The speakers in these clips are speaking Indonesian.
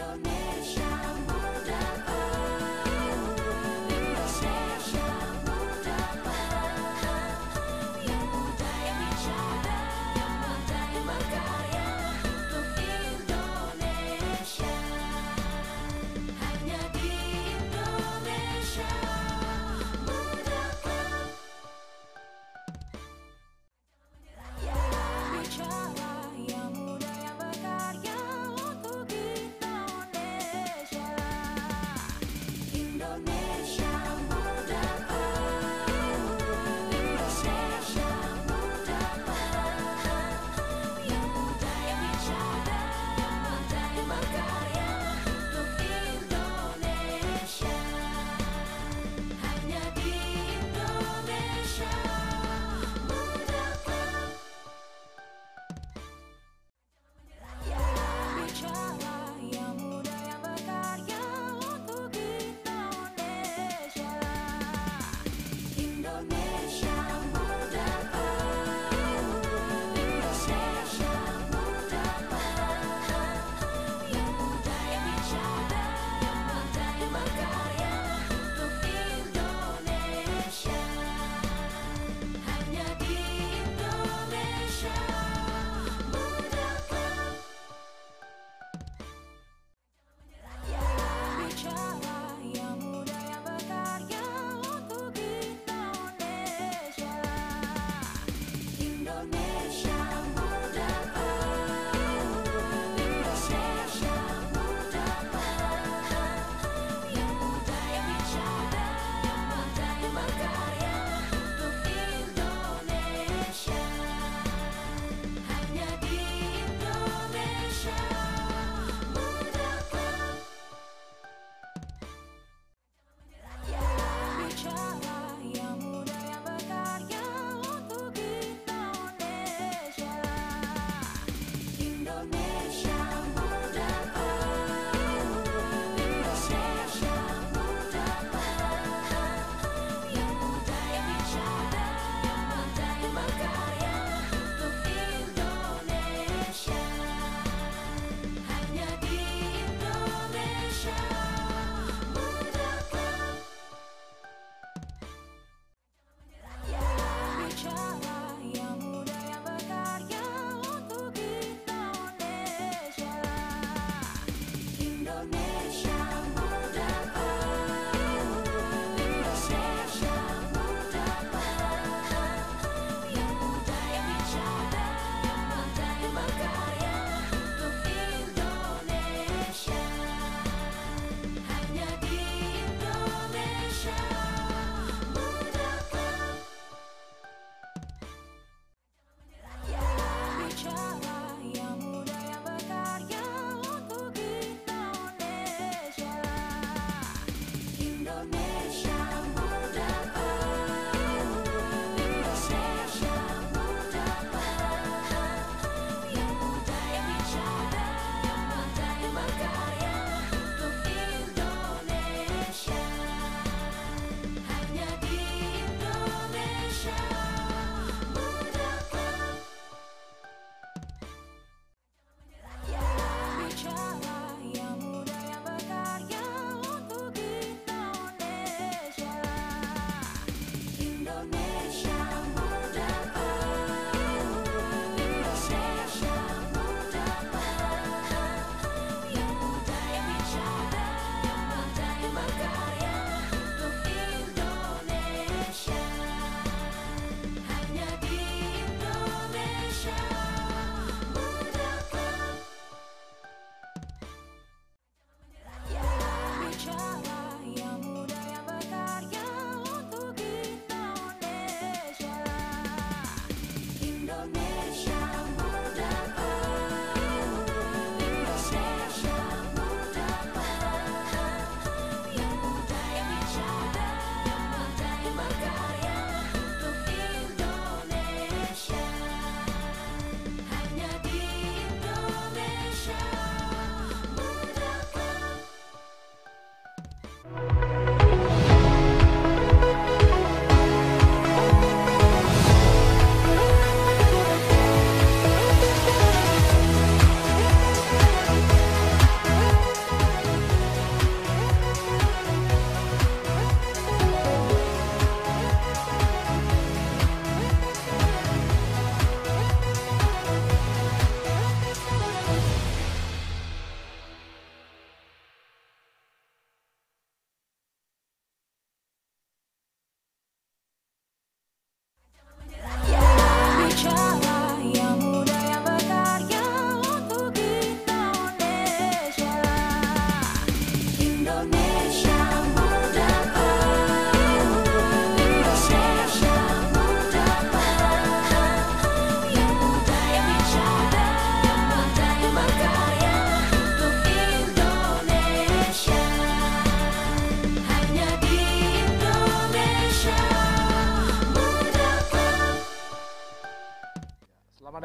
Indonesia Muda, Indonesia Muda, yang muda yang bicara, yang muda yang berkarya untuk Indonesia. Hanya di Indonesia Muda Club. Bicara yang muda yang berkarya untuk Indonesia.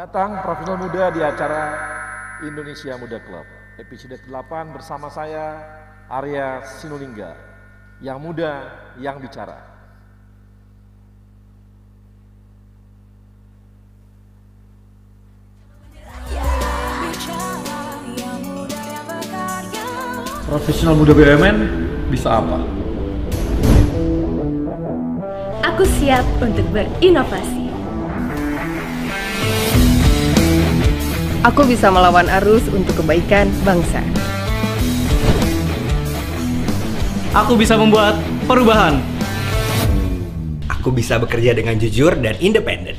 Selamat datang profesional muda di acara Indonesia Muda Club. Episode ke-8 bersama saya Arya Sinulinga. Yang muda, yang bicara. Profesional muda BUMN bisa apa? Aku siap untuk berinovasi. Aku bisa melawan arus untuk kebaikan bangsa. Aku bisa membuat perubahan. Aku bisa bekerja dengan jujur dan independen.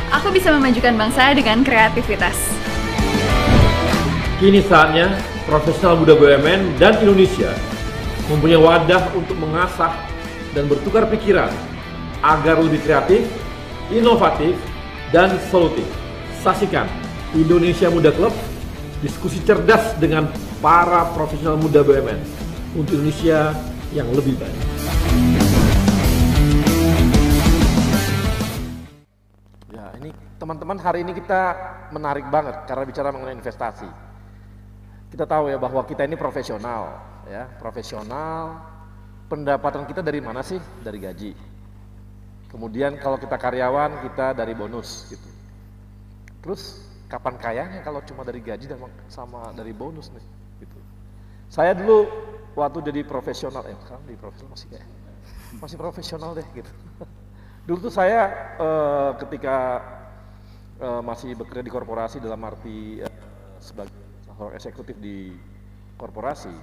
Aku bisa memajukan bangsa dengan kreativitas. Kini saatnya profesional muda BUMN dan Indonesia mempunyai wadah untuk mengasah dan bertukar pikiran agar lebih kreatif, inovatif, dan solutif. Saksikan Indonesia Muda Club, diskusi cerdas dengan para profesional muda BUMN untuk Indonesia yang lebih baik. Ya, ini teman-teman, hari ini kita menarik banget karena bicara mengenai investasi. Kita tahu ya bahwa kita ini profesional, ya, profesional. Pendapatan kita dari mana sih? Dari gaji. Kemudian kalau kita karyawan, kita dari bonus gitu. Terus kapan kayanya kalau cuma dari gaji dan sama dari bonus nih gitu. Saya dulu waktu jadi profesional, sekarang di profesional masih profesional deh gitu. Dulu tuh saya ketika masih bekerja di korporasi dalam arti sebagai seorang eksekutif di korporasi,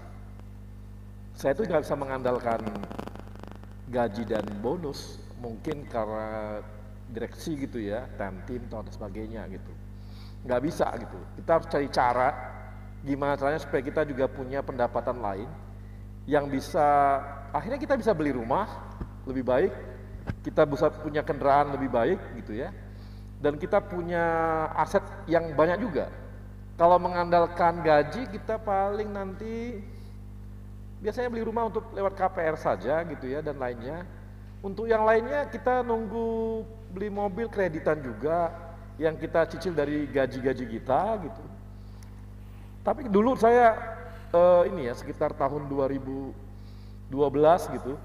saya tuh nggak bisa mengandalkan gaji dan bonus, mungkin karena direksi gitu ya, tim dan sebagainya gitu. Nggak bisa gitu. Kita harus cari cara gimana caranya supaya kita juga punya pendapatan lain yang bisa, akhirnya kita bisa beli rumah lebih baik, kita bisa punya kendaraan lebih baik gitu ya, dan kita punya aset yang banyak juga. Kalau mengandalkan gaji, kita paling nanti biasanya beli rumah untuk lewat KPR saja gitu ya, dan lainnya. Untuk yang lainnya kita nunggu beli mobil kreditan juga yang kita cicil dari gaji-gaji kita gitu. Tapi dulu saya ini ya sekitar tahun 2012 gitu,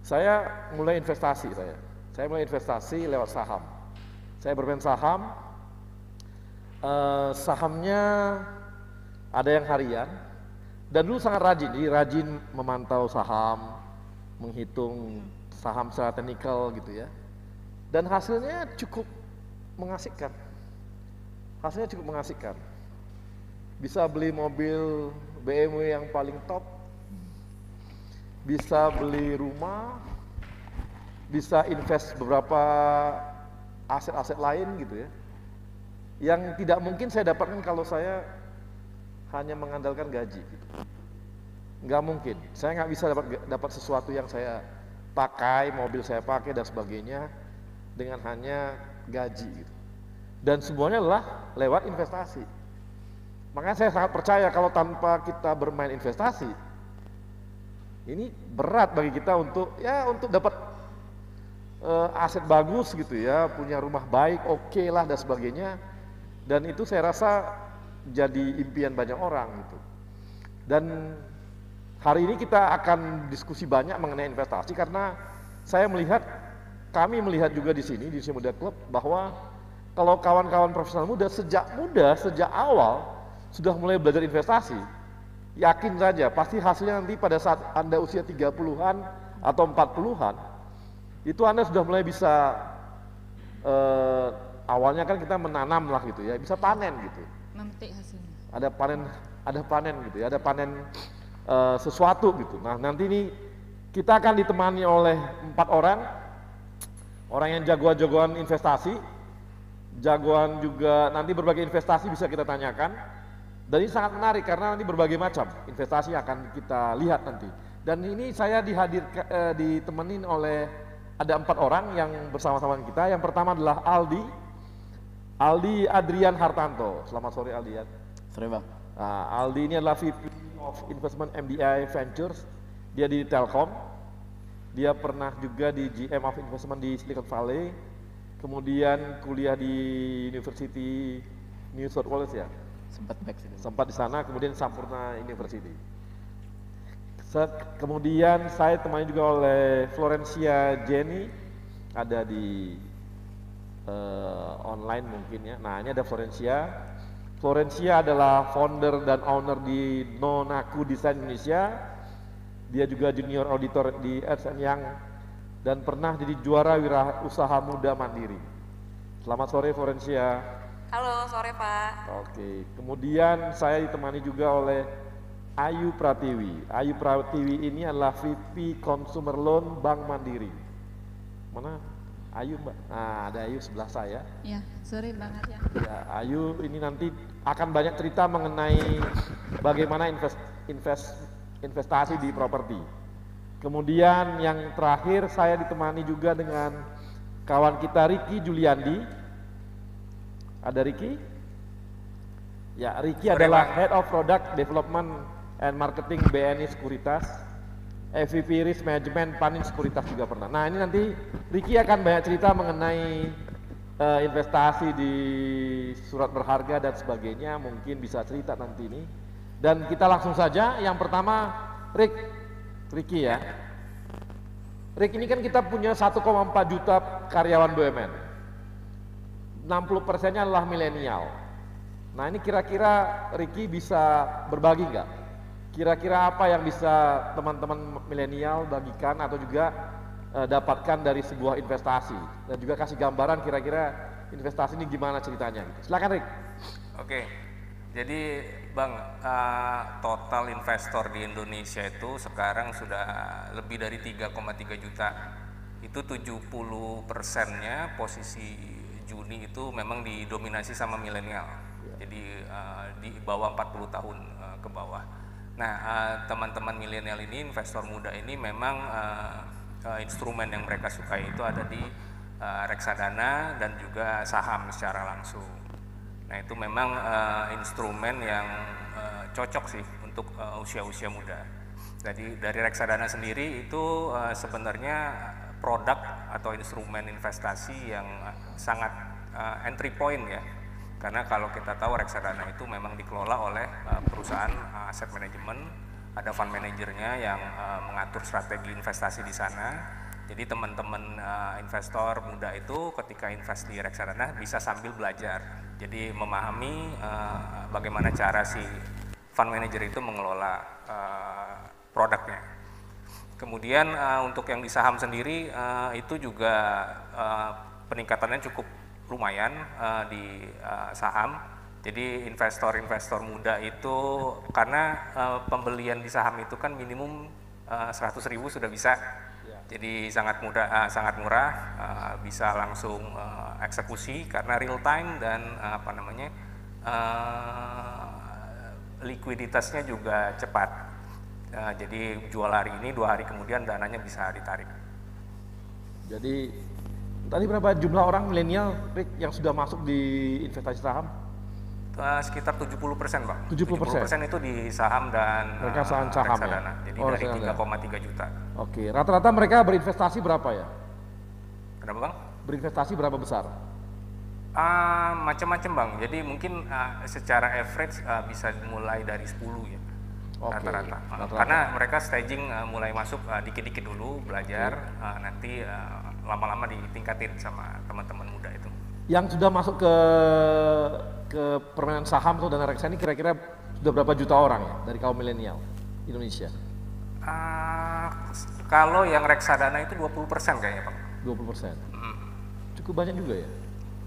saya mulai investasi. Saya mulai investasi lewat saham. Saya bermain saham, sahamnya ada yang harian, dan dulu sangat rajin, jadi rajin memantau saham, menghitung saham secara teknikal gitu ya, dan hasilnya cukup mengasihkan. Hasilnya cukup mengasihkan. Bisa beli mobil BMW yang paling top, bisa beli rumah, bisa invest beberapa aset-aset lain gitu ya, yang tidak mungkin saya dapatkan kalau saya hanya mengandalkan gaji gitu. Nggak mungkin, saya nggak bisa dapat sesuatu yang saya pakai, mobil saya pakai dan sebagainya dengan hanya gaji gitu. Dan semuanya adalah lewat investasi. Makanya saya sangat percaya kalau tanpa kita bermain investasi, ini berat bagi kita untuk dapat aset bagus gitu ya, punya rumah baik, oke lah dan sebagainya. Dan itu saya rasa jadi impian banyak orang gitu. Dan hari ini kita akan diskusi banyak mengenai investasi karena kami melihat juga di sini di Indonesia Muda Club bahwa kalau kawan-kawan profesional muda, sejak awal sudah mulai belajar investasi, yakin saja pasti hasilnya nanti pada saat Anda usia 30-an atau 40-an, itu Anda sudah mulai bisa, awalnya kan kita menanam lah gitu ya, bisa panen gitu. Memetik hasilnya. Ada panen gitu ya, ada panen sesuatu gitu. Nah nanti ini kita akan ditemani oleh 4 orang yang jagoan investasi, jagoan juga nanti berbagai investasi bisa kita tanyakan. Dan ini sangat menarik karena nanti berbagai macam investasi akan kita lihat nanti. Dan ini saya ditemenin oleh ada 4 orang yang bersama-sama kita. Yang pertama adalah Aldi Adrian Hartanto. Selamat sore Aldi ya. Sore Bang. Nah, Aldi ini adalah VP of Investment MDI Ventures. Dia di Telkom. Dia pernah juga di GM of Investment di Silicon Valley. kemudian kuliah di University New South Wales ya, Sempat back sih. sempat di sana, kemudian Sampurna University. Kemudian saya temani juga oleh Florencia Jenny, ada di online mungkin ya. Nah ini ada Florencia. Florencia adalah founder dan owner di Nonaku Design Indonesia. Dia juga junior auditor di Ernst & Young dan pernah jadi juara wirausaha muda mandiri. Selamat sore Florencia. Halo, sore Pak. Oke, kemudian saya ditemani juga oleh Ayu Pratiwi. Ayu Pratiwi ini adalah VP Consumer Loan Bank Mandiri. Mana Ayu Mbak? Nah, ada Ayu sebelah saya. Ya, sore Bang Arya. Ya, Ayu ini nanti akan banyak cerita mengenai bagaimana investasi di properti. Kemudian yang terakhir saya ditemani juga dengan kawan kita Ricky Juliandi. Ada Ricky? Ya, Ricky adalah Head of Product Development and Marketing BNI Sekuritas, EVP Risk Management Panin Sekuritas juga pernah. Nah ini nanti Ricky akan banyak cerita mengenai investasi di surat berharga dan sebagainya, mungkin bisa cerita nanti ini. Dan kita langsung saja, yang pertama Ricky ya. Rick, ini kan kita punya 1,4 juta karyawan BUMN. 60%-nya adalah milenial. Nah ini kira-kira Ricky bisa berbagi nggak? Kira-kira apa yang bisa teman-teman milenial bagikan atau juga dapatkan dari sebuah investasi? Dan juga kasih gambaran kira-kira investasi ini gimana ceritanya? Silakan Rick. Oke, jadi Bang, total investor di Indonesia itu sekarang sudah lebih dari 3,3 juta. Itu 70%-nya posisi Juni itu memang didominasi sama milenial. Jadi di bawah 40 tahun ke bawah. Nah, teman-teman milenial ini, investor muda ini memang instrumen yang mereka sukai itu ada di reksadana dan juga saham secara langsung. Nah, itu memang instrumen yang cocok sih untuk usia-usia muda. Jadi dari reksadana sendiri itu sebenarnya produk atau instrumen investasi yang sangat entry point ya. Karena kalau kita tahu reksadana itu memang dikelola oleh perusahaan aset manajemen, ada fund manajernya yang mengatur strategi investasi di sana. Jadi teman-teman investor muda itu ketika invest di reksadana bisa sambil belajar. Jadi memahami bagaimana cara si fund manager itu mengelola produknya. Kemudian untuk yang di saham sendiri itu juga peningkatannya cukup lumayan di saham. Jadi investor-investor muda itu karena pembelian di saham itu kan minimum 100.000 sudah bisa. Jadi sangat mudah, sangat murah, bisa langsung eksekusi karena real time dan likuiditasnya juga cepat. Jadi jual hari ini, 2 hari kemudian dananya bisa ditarik. Jadi tadi berapa jumlah orang milenial yang sudah masuk di investasi saham? Sekitar 70% Bang. 70% itu di saham dan reksadana saham reksadana. ya? Jadi dari 3,3 juta. Oke, rata-rata mereka berinvestasi berapa ya? Kenapa Bang? Berinvestasi berapa besar? Macam-macam Bang. Jadi mungkin secara average bisa mulai dari 10 ya. Rata-rata. Karena mereka staging mulai masuk dikit-dikit dulu belajar, nanti lama-lama ditingkatin sama teman-teman muda itu. Yang sudah masuk ke permainan saham atau dana reksadana ini kira-kira sudah berapa juta orang ya dari kaum milenial Indonesia? Kalau yang reksadana itu 20% kayaknya Bang. 20%. Cukup banyak juga ya?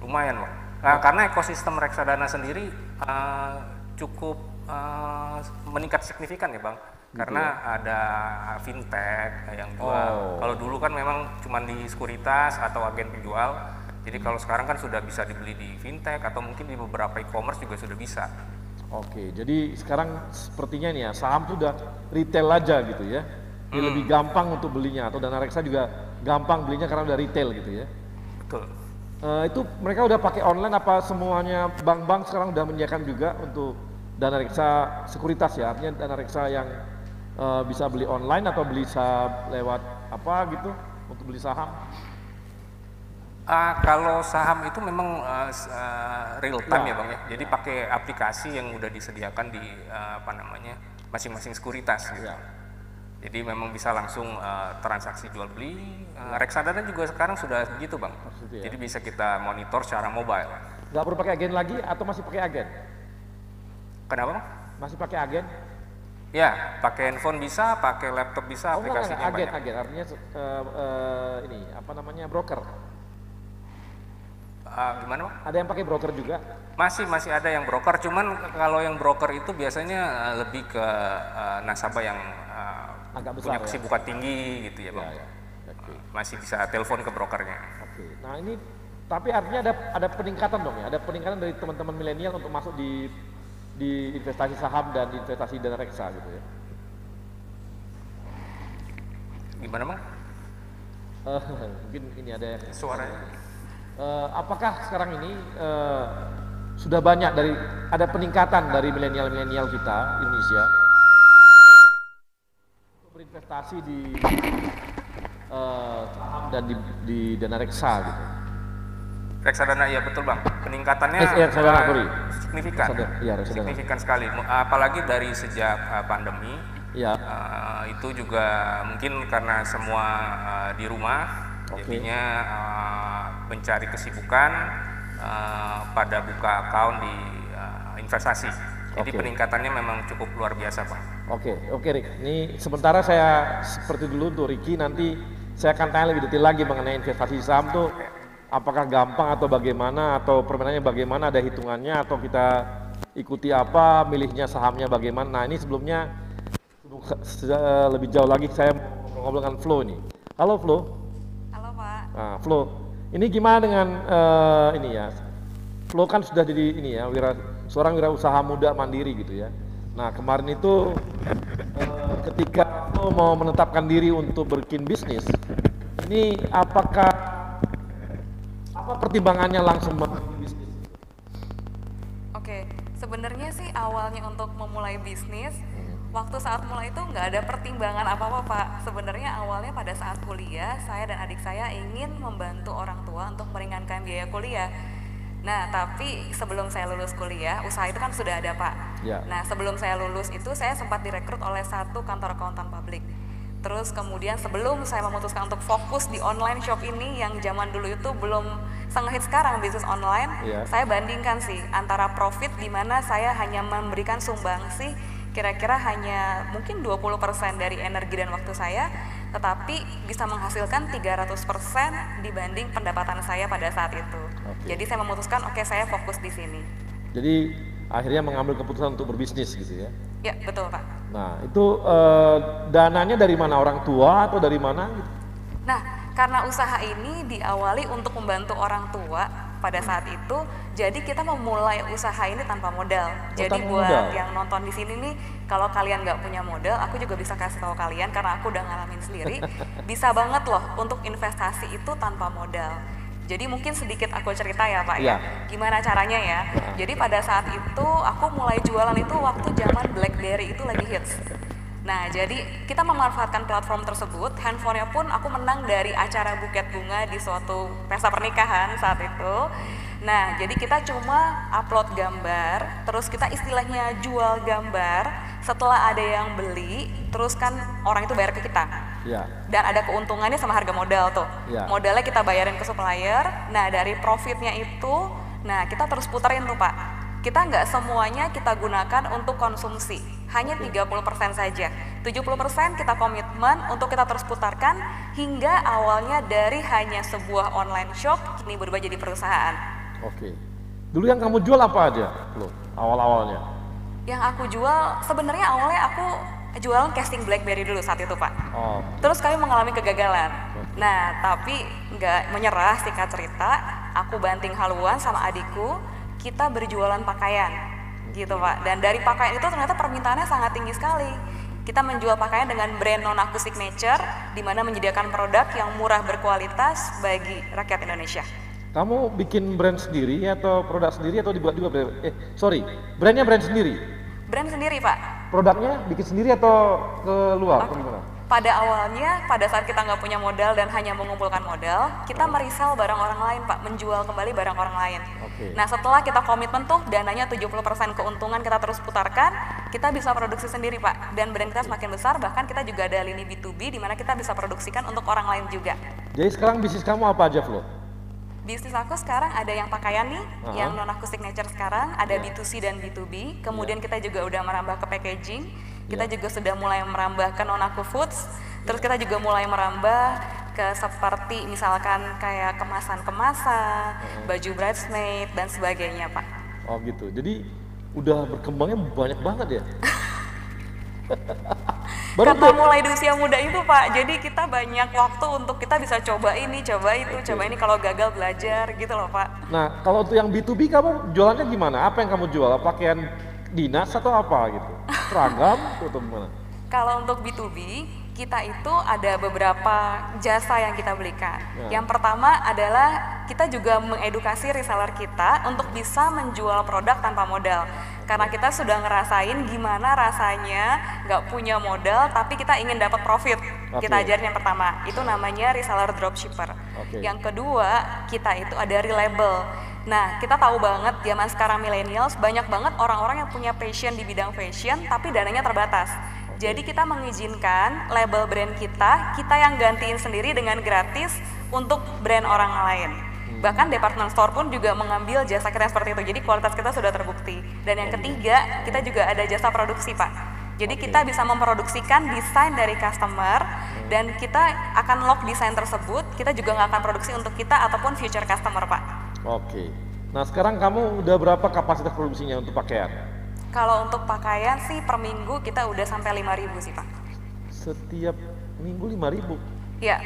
Lumayan Bang. Karena ekosistem reksadana sendiri cukup meningkat signifikan ya Bang. Karena ada fintech yang jual. Kalau dulu kan memang cuma di sekuritas atau agen penjual. Jadi kalau sekarang kan sudah bisa dibeli di fintech atau mungkin di beberapa e-commerce juga sudah bisa. Oke, jadi sekarang sepertinya nih ya saham sudah retail aja gitu ya. Jadi lebih gampang untuk belinya, atau dana reksa juga gampang belinya karena udah retail gitu ya. Betul. Itu mereka udah pakai online apa semuanya bank-bank sekarang udah menyediakan juga untuk dana reksa sekuritas ya, artinya dana reksa yang bisa beli online atau bisa lewat apa gitu untuk beli saham? Kalau saham itu memang real time ya Bang ya. Jadi pakai aplikasi yang udah disediakan di masing-masing sekuritas gitu. Jadi memang bisa langsung transaksi jual beli. Reksadana juga sekarang sudah begitu Bang. Jadi bisa kita monitor secara mobile. Nggak perlu pakai agen lagi atau masih pakai agen? Kenapa Bang? Masih pakai agen? Ya, pakai handphone bisa, pakai laptop bisa, aplikasinya agen, banyak. agen artinya broker. Gimana Bang? Ada yang pakai broker juga? Masih ada yang broker, cuman kalau yang broker itu biasanya lebih ke nasabah yang agak besar, punya kesibukan tinggi gitu ya Bang. Masih bisa telepon ke brokernya. Nah ini, tapi artinya ada peningkatan dong ya, ada peningkatan dari teman-teman milenial untuk masuk di investasi saham dan investasi dana reksa gitu ya. Gimana Bang? Mungkin ini ada suaranya. Apakah sekarang ini sudah banyak ada peningkatan dari milenial kita Indonesia untuk berinvestasi di saham dan di dana reksa gitu? Reksadana iya betul Bang. Peningkatannya signifikan. Signifikan sekali. Apalagi dari sejak pandemi. Itu juga mungkin karena semua di rumah, jadinya mencari kesibukan pada buka account di investasi. Jadi peningkatannya memang cukup luar biasa Pak. Oke Rick. Ini sementara saya seperti dulu untuk Ricky, nanti saya akan tanya lebih detail lagi mengenai investasi saham tuh apakah gampang atau bagaimana, atau permainannya bagaimana, ada hitungannya atau kita ikuti apa, milihnya sahamnya bagaimana. Nah ini sebelumnya lebih jauh lagi saya mau ngobrol dengan Flo ini. Halo Flo. Halo Pak. Nah, Flo, ini gimana dengan ini ya? Flo kan sudah jadi ini ya, seorang wirausaha muda mandiri gitu ya. Nah kemarin itu ketika Flo mau menetapkan diri untuk bikin bisnis, ini apa pertimbangannya langsung bisnis? Oke, sebenarnya sih awalnya untuk memulai bisnis, waktu saat mulai itu nggak ada pertimbangan apa-apa Pak. Sebenarnya awalnya pada saat kuliah, saya dan adik saya ingin membantu orang tua untuk meringankan biaya kuliah. Nah, tapi sebelum saya lulus kuliah, usaha itu kan sudah ada Pak. Nah, sebelum saya lulus itu saya sempat direkrut oleh satu kantor akuntan publik. Terus kemudian sebelum saya memutuskan untuk fokus di online shop ini yang zaman dulu itu belum sengit sekarang bisnis online, saya bandingkan sih antara profit di mana saya hanya memberikan sumbangsi kira-kira hanya mungkin 20% dari energi dan waktu saya, tetapi bisa menghasilkan 300% dibanding pendapatan saya pada saat itu. Jadi saya memutuskan saya fokus di sini. Jadi akhirnya mengambil keputusan untuk berbisnis gitu ya? Ya betul Pak. Nah itu dananya dari mana, orang tua atau dari mana gitu? Nah karena usaha ini diawali untuk membantu orang tua pada saat itu, jadi kita memulai usaha ini tanpa modal. Jadi buat yang nonton di sini nih, kalau kalian nggak punya modal, aku juga bisa kasih tahu kalian karena aku udah ngalamin sendiri, bisa banget loh untuk investasi itu tanpa modal. Jadi mungkin sedikit aku cerita ya Pak ya, gimana caranya ya. Jadi pada saat itu aku mulai jualan itu waktu zaman BlackBerry itu lagi hits. Nah jadi kita memanfaatkan platform tersebut, handphonenya pun aku menang dari acara buket bunga di suatu pesta pernikahan saat itu. Nah jadi kita cuma upload gambar, terus kita istilahnya jual gambar, setelah ada yang beli, terus kan orang itu bayar ke kita. Dan ada keuntungannya sama harga modal tuh. Modalnya kita bayarin ke supplier, nah dari profitnya itu, nah kita terus puterin tuh Pak. Kita nggak semuanya kita gunakan untuk konsumsi, hanya 30% saja. 70% kita komitmen untuk kita terus putarkan hingga awalnya dari hanya sebuah online shop, kini berubah jadi perusahaan. Dulu yang kamu jual apa aja, Flo, awal-awalnya? Yang aku jual, sebenarnya awalnya aku jualan casing BlackBerry dulu saat itu Pak. Terus kami mengalami kegagalan. Nah tapi nggak menyerah, singkat cerita, aku banting haluan sama adikku, kita berjualan pakaian gitu Pak. Dan dari pakaian itu ternyata permintaannya sangat tinggi sekali. Kita menjual pakaian dengan brand Nonaku Signature, di mana menyediakan produk yang murah berkualitas bagi rakyat Indonesia. Kamu bikin brand sendiri atau produk sendiri atau dibuat juga? Brandnya brand sendiri? Brand sendiri Pak. Produknya bikin sendiri atau ke luar? Pada awalnya, pada saat kita nggak punya modal dan hanya mengumpulkan modal, kita merisel barang orang lain, Pak, menjual kembali barang orang lain. Nah, setelah kita komitmen tuh dananya 70% keuntungan kita terus putarkan, kita bisa produksi sendiri, Pak. Dan brand kita semakin besar, bahkan kita juga ada lini B2B di mana kita bisa produksikan untuk orang lain juga. Jadi sekarang bisnis kamu apa aja, Flo? Bisnis aku sekarang ada yang pakaian nih, yang non aku signature sekarang, ada B2C dan B2B. Kemudian kita juga udah merambah ke packaging. Kita juga sudah mulai merambah ke non aku foods. Terus kita juga mulai merambah ke seperti misalkan kayak kemasan-kemasan, baju bridesmaid dan sebagainya, Pak. Oh gitu. Jadi udah berkembangnya banyak banget ya. Karena mulai di usia muda itu, Pak, jadi kita banyak waktu untuk kita bisa coba ini, coba itu, coba ini, kalau gagal belajar gitu loh, Pak. Nah, kalau untuk yang B2B kamu jualannya gimana? Apa yang kamu jual? Pakaian dinas atau apa gitu? Seragam atau gimana? Kalau untuk B2B, kita itu ada beberapa jasa yang kita belikan. Yang pertama adalah kita juga mengedukasi reseller kita untuk bisa menjual produk tanpa modal. Karena kita sudah ngerasain gimana rasanya nggak punya modal tapi kita ingin dapat profit. Kita ajarin yang pertama, itu namanya reseller dropshipper. Yang kedua, kita itu ada relabel. Nah, kita tahu banget zaman sekarang millennials banyak banget orang-orang yang punya passion di bidang fashion tapi dananya terbatas. Jadi kita mengizinkan label brand kita yang gantiin sendiri dengan gratis untuk brand orang lain. Bahkan department store pun juga mengambil jasa kita seperti itu. Jadi kualitas kita sudah terbukti. Dan yang ketiga, kita juga ada jasa produksi, Pak. Jadi kita bisa memproduksikan desain dari customer dan kita akan lock desain tersebut. Kita juga nggak akan produksi untuk kita ataupun future customer, Pak. Oke. Nah, sekarang kamu udah berapa kapasitas produksinya untuk pakaian? Kalau untuk pakaian sih per minggu kita udah sampai 5.000 sih, Pak. Setiap minggu 5.000? Iya.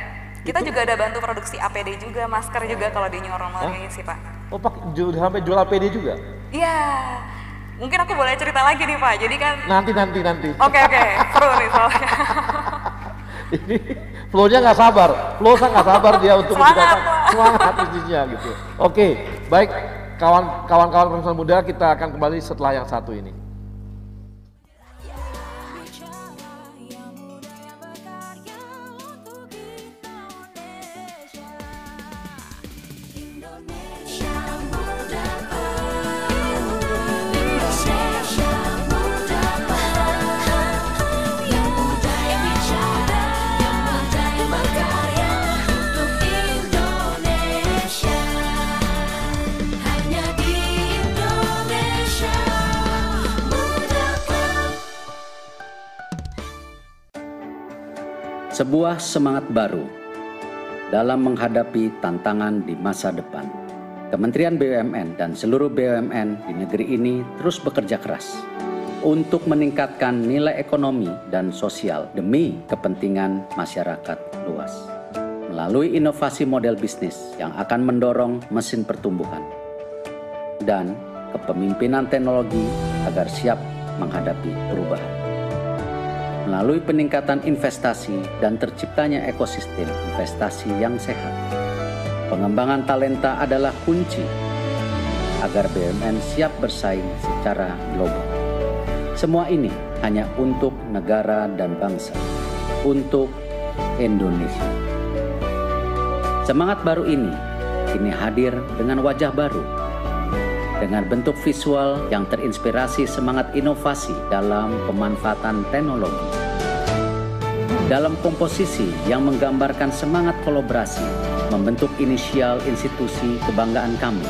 Kita juga ada bantu produksi APD juga, masker juga kalau di new normal ini sih, Pak. Oh, sampai jual APD juga? Iya. Mungkin aku boleh cerita lagi nih, Pak. Jadi kan Nanti. Oke, seru nih soalnya. Ini Flo-nya nggak sabar. Flo nggak sabar dia untuk semangat bisnisnya gitu. Oke, baik. Kawan-kawan profesional muda, kita akan kembali setelah yang satu ini. Sebuah semangat baru dalam menghadapi tantangan di masa depan. Kementerian BUMN dan seluruh BUMN di negeri ini terus bekerja keras untuk meningkatkan nilai ekonomi dan sosial demi kepentingan masyarakat luas. Melalui inovasi model bisnis yang akan mendorong mesin pertumbuhan dan kepemimpinan teknologi agar siap menghadapi perubahan. Melalui peningkatan investasi dan terciptanya ekosistem investasi yang sehat. Pengembangan talenta adalah kunci agar BUMN siap bersaing secara global. Semua ini hanya untuk negara dan bangsa, untuk Indonesia. Semangat baru ini kini hadir dengan wajah baru, dengan bentuk visual yang terinspirasi semangat inovasi dalam pemanfaatan teknologi. Dalam komposisi yang menggambarkan semangat kolaborasi, membentuk inisial institusi kebanggaan kami,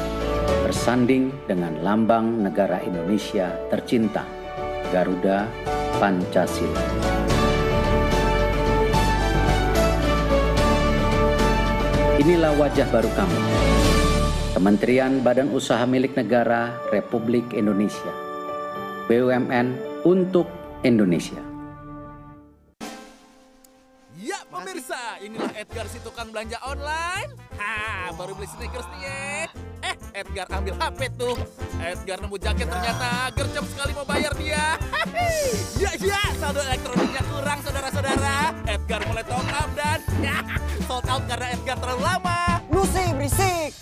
bersanding dengan lambang negara Indonesia tercinta, Garuda Pancasila. Inilah wajah baru kami, Kementerian Badan Usaha Milik Negara Republik Indonesia, BUMN untuk Indonesia. Ya pemirsa, inilah Edgar si tukang belanja online. Baru beli sneakers nih ya. Edgar ambil HP tuh. Edgar nemu jaket ternyata gercep sekali mau bayar dia. Ya, saldo elektroniknya kurang saudara-saudara. Edgar mulai top up dan sold out karena Edgar terlalu lama. Lu sih berisik.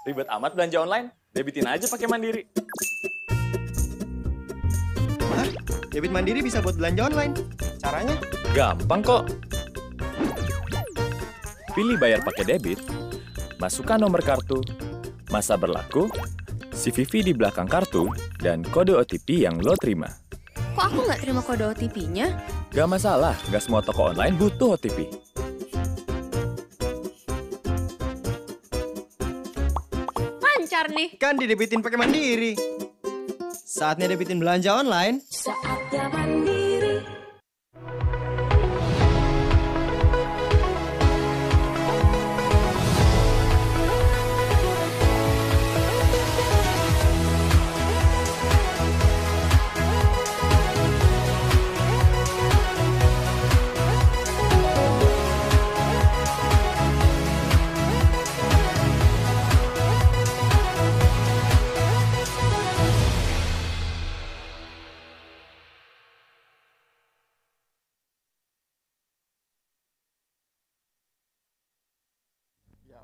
Ribet amat belanja online, debitin aja pakai Mandiri. Hah? Debit Mandiri bisa buat belanja online? Caranya? Gampang kok. Pilih bayar pakai debit, masukkan nomor kartu, masa berlaku, CVV di belakang kartu, dan kode OTP yang lo terima. Kok aku nggak terima kode OTP-nya? Gak masalah, gak semua toko online butuh OTP. Lancar nih. Kan didebitin pakai Mandiri. Saatnya debitin belanja online. Saatnya Mandiri.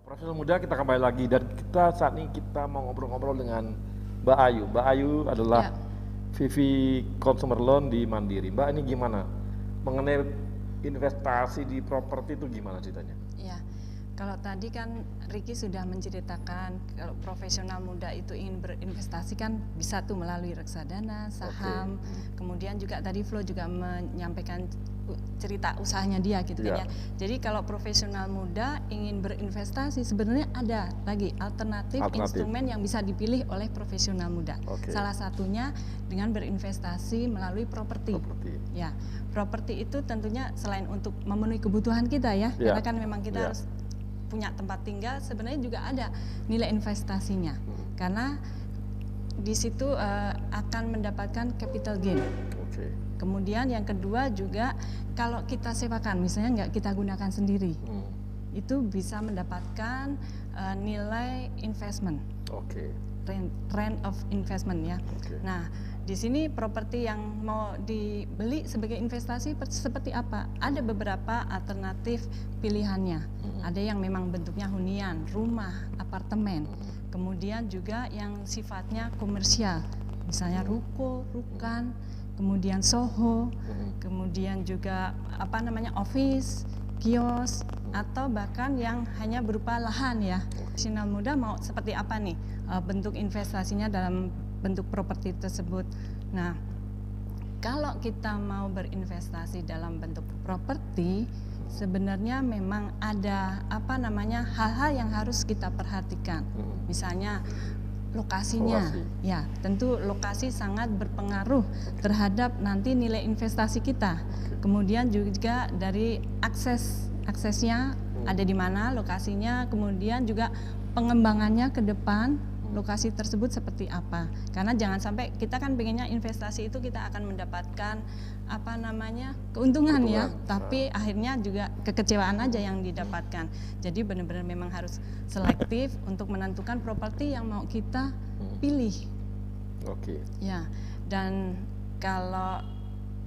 Profesional muda, kita kembali lagi dan kita saat ini kita mau ngobrol-ngobrol dengan Mbak Ayu. Mbak Ayu adalah VP Consumer Loan di Mandiri. Mbak, ini gimana mengenai investasi di properti itu gimana ceritanya? Ya, kalau tadi kan Ricky sudah menceritakan kalau profesional muda itu ingin berinvestasi kan bisa tuh melalui reksadana, saham, kemudian juga tadi Flo juga menyampaikan cerita usahanya dia gitu kan ya. Jadi kalau profesional muda ingin berinvestasi sebenarnya ada lagi alternatif instrumen yang bisa dipilih oleh profesional muda. Salah satunya dengan berinvestasi melalui properti. Ya, properti itu tentunya selain untuk memenuhi kebutuhan kita ya, karena kan memang kita harus punya tempat tinggal, sebenarnya juga ada nilai investasinya. Karena di situ akan mendapatkan capital gain. Kemudian yang kedua juga kalau kita sewakan, misalnya nggak kita gunakan sendiri, itu bisa mendapatkan nilai investment, rent of investment ya. Nah, di sini properti yang mau dibeli sebagai investasi seperti apa? Ada beberapa alternatif pilihannya. Ada yang memang bentuknya hunian, rumah, apartemen. Kemudian juga yang sifatnya komersial, misalnya ruko, rukan, kemudian Soho, kemudian juga apa namanya office, kios, atau bahkan yang hanya berupa lahan ya. Profesional muda mau seperti apa nih bentuk investasinya dalam bentuk properti tersebut. Nah, kalau kita mau berinvestasi dalam bentuk properti, sebenarnya memang ada apa namanya hal-hal yang harus kita perhatikan. Misalnya lokasinya, ya tentu lokasi sangat berpengaruh terhadap nanti nilai investasi kita. Kemudian juga dari aksesnya ada di mana lokasinya, kemudian juga pengembangannya ke depan lokasi tersebut seperti apa. Karena jangan sampai kita kan pengennya investasi itu kita akan mendapatkan apa namanya keuntungan ya, tapi akhirnya juga kekecewaan aja yang didapatkan. Jadi benar-benar memang harus selektif untuk menentukan properti yang mau kita pilih. Ya, dan kalau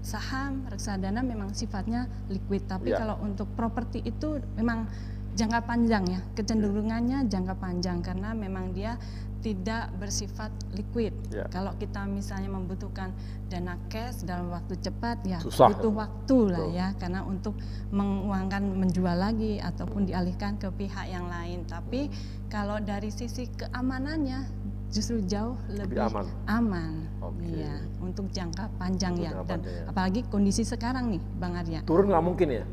saham, reksadana memang sifatnya liquid, tapi kalau untuk properti itu memang jangka panjang ya, kecenderungannya jangka panjang karena memang dia tidak bersifat liquid. Kalau kita misalnya membutuhkan dana cash dalam waktu cepat ya butuh waktu lah ya, karena untuk menguangkan menjual lagi ataupun dialihkan ke pihak yang lain. Tapi kalau dari sisi keamanannya justru jauh lebih aman. Iya, untuk jangka panjang ya. Dan apalagi kondisi sekarang nih Bang Arya. Turun nggak mungkin ya?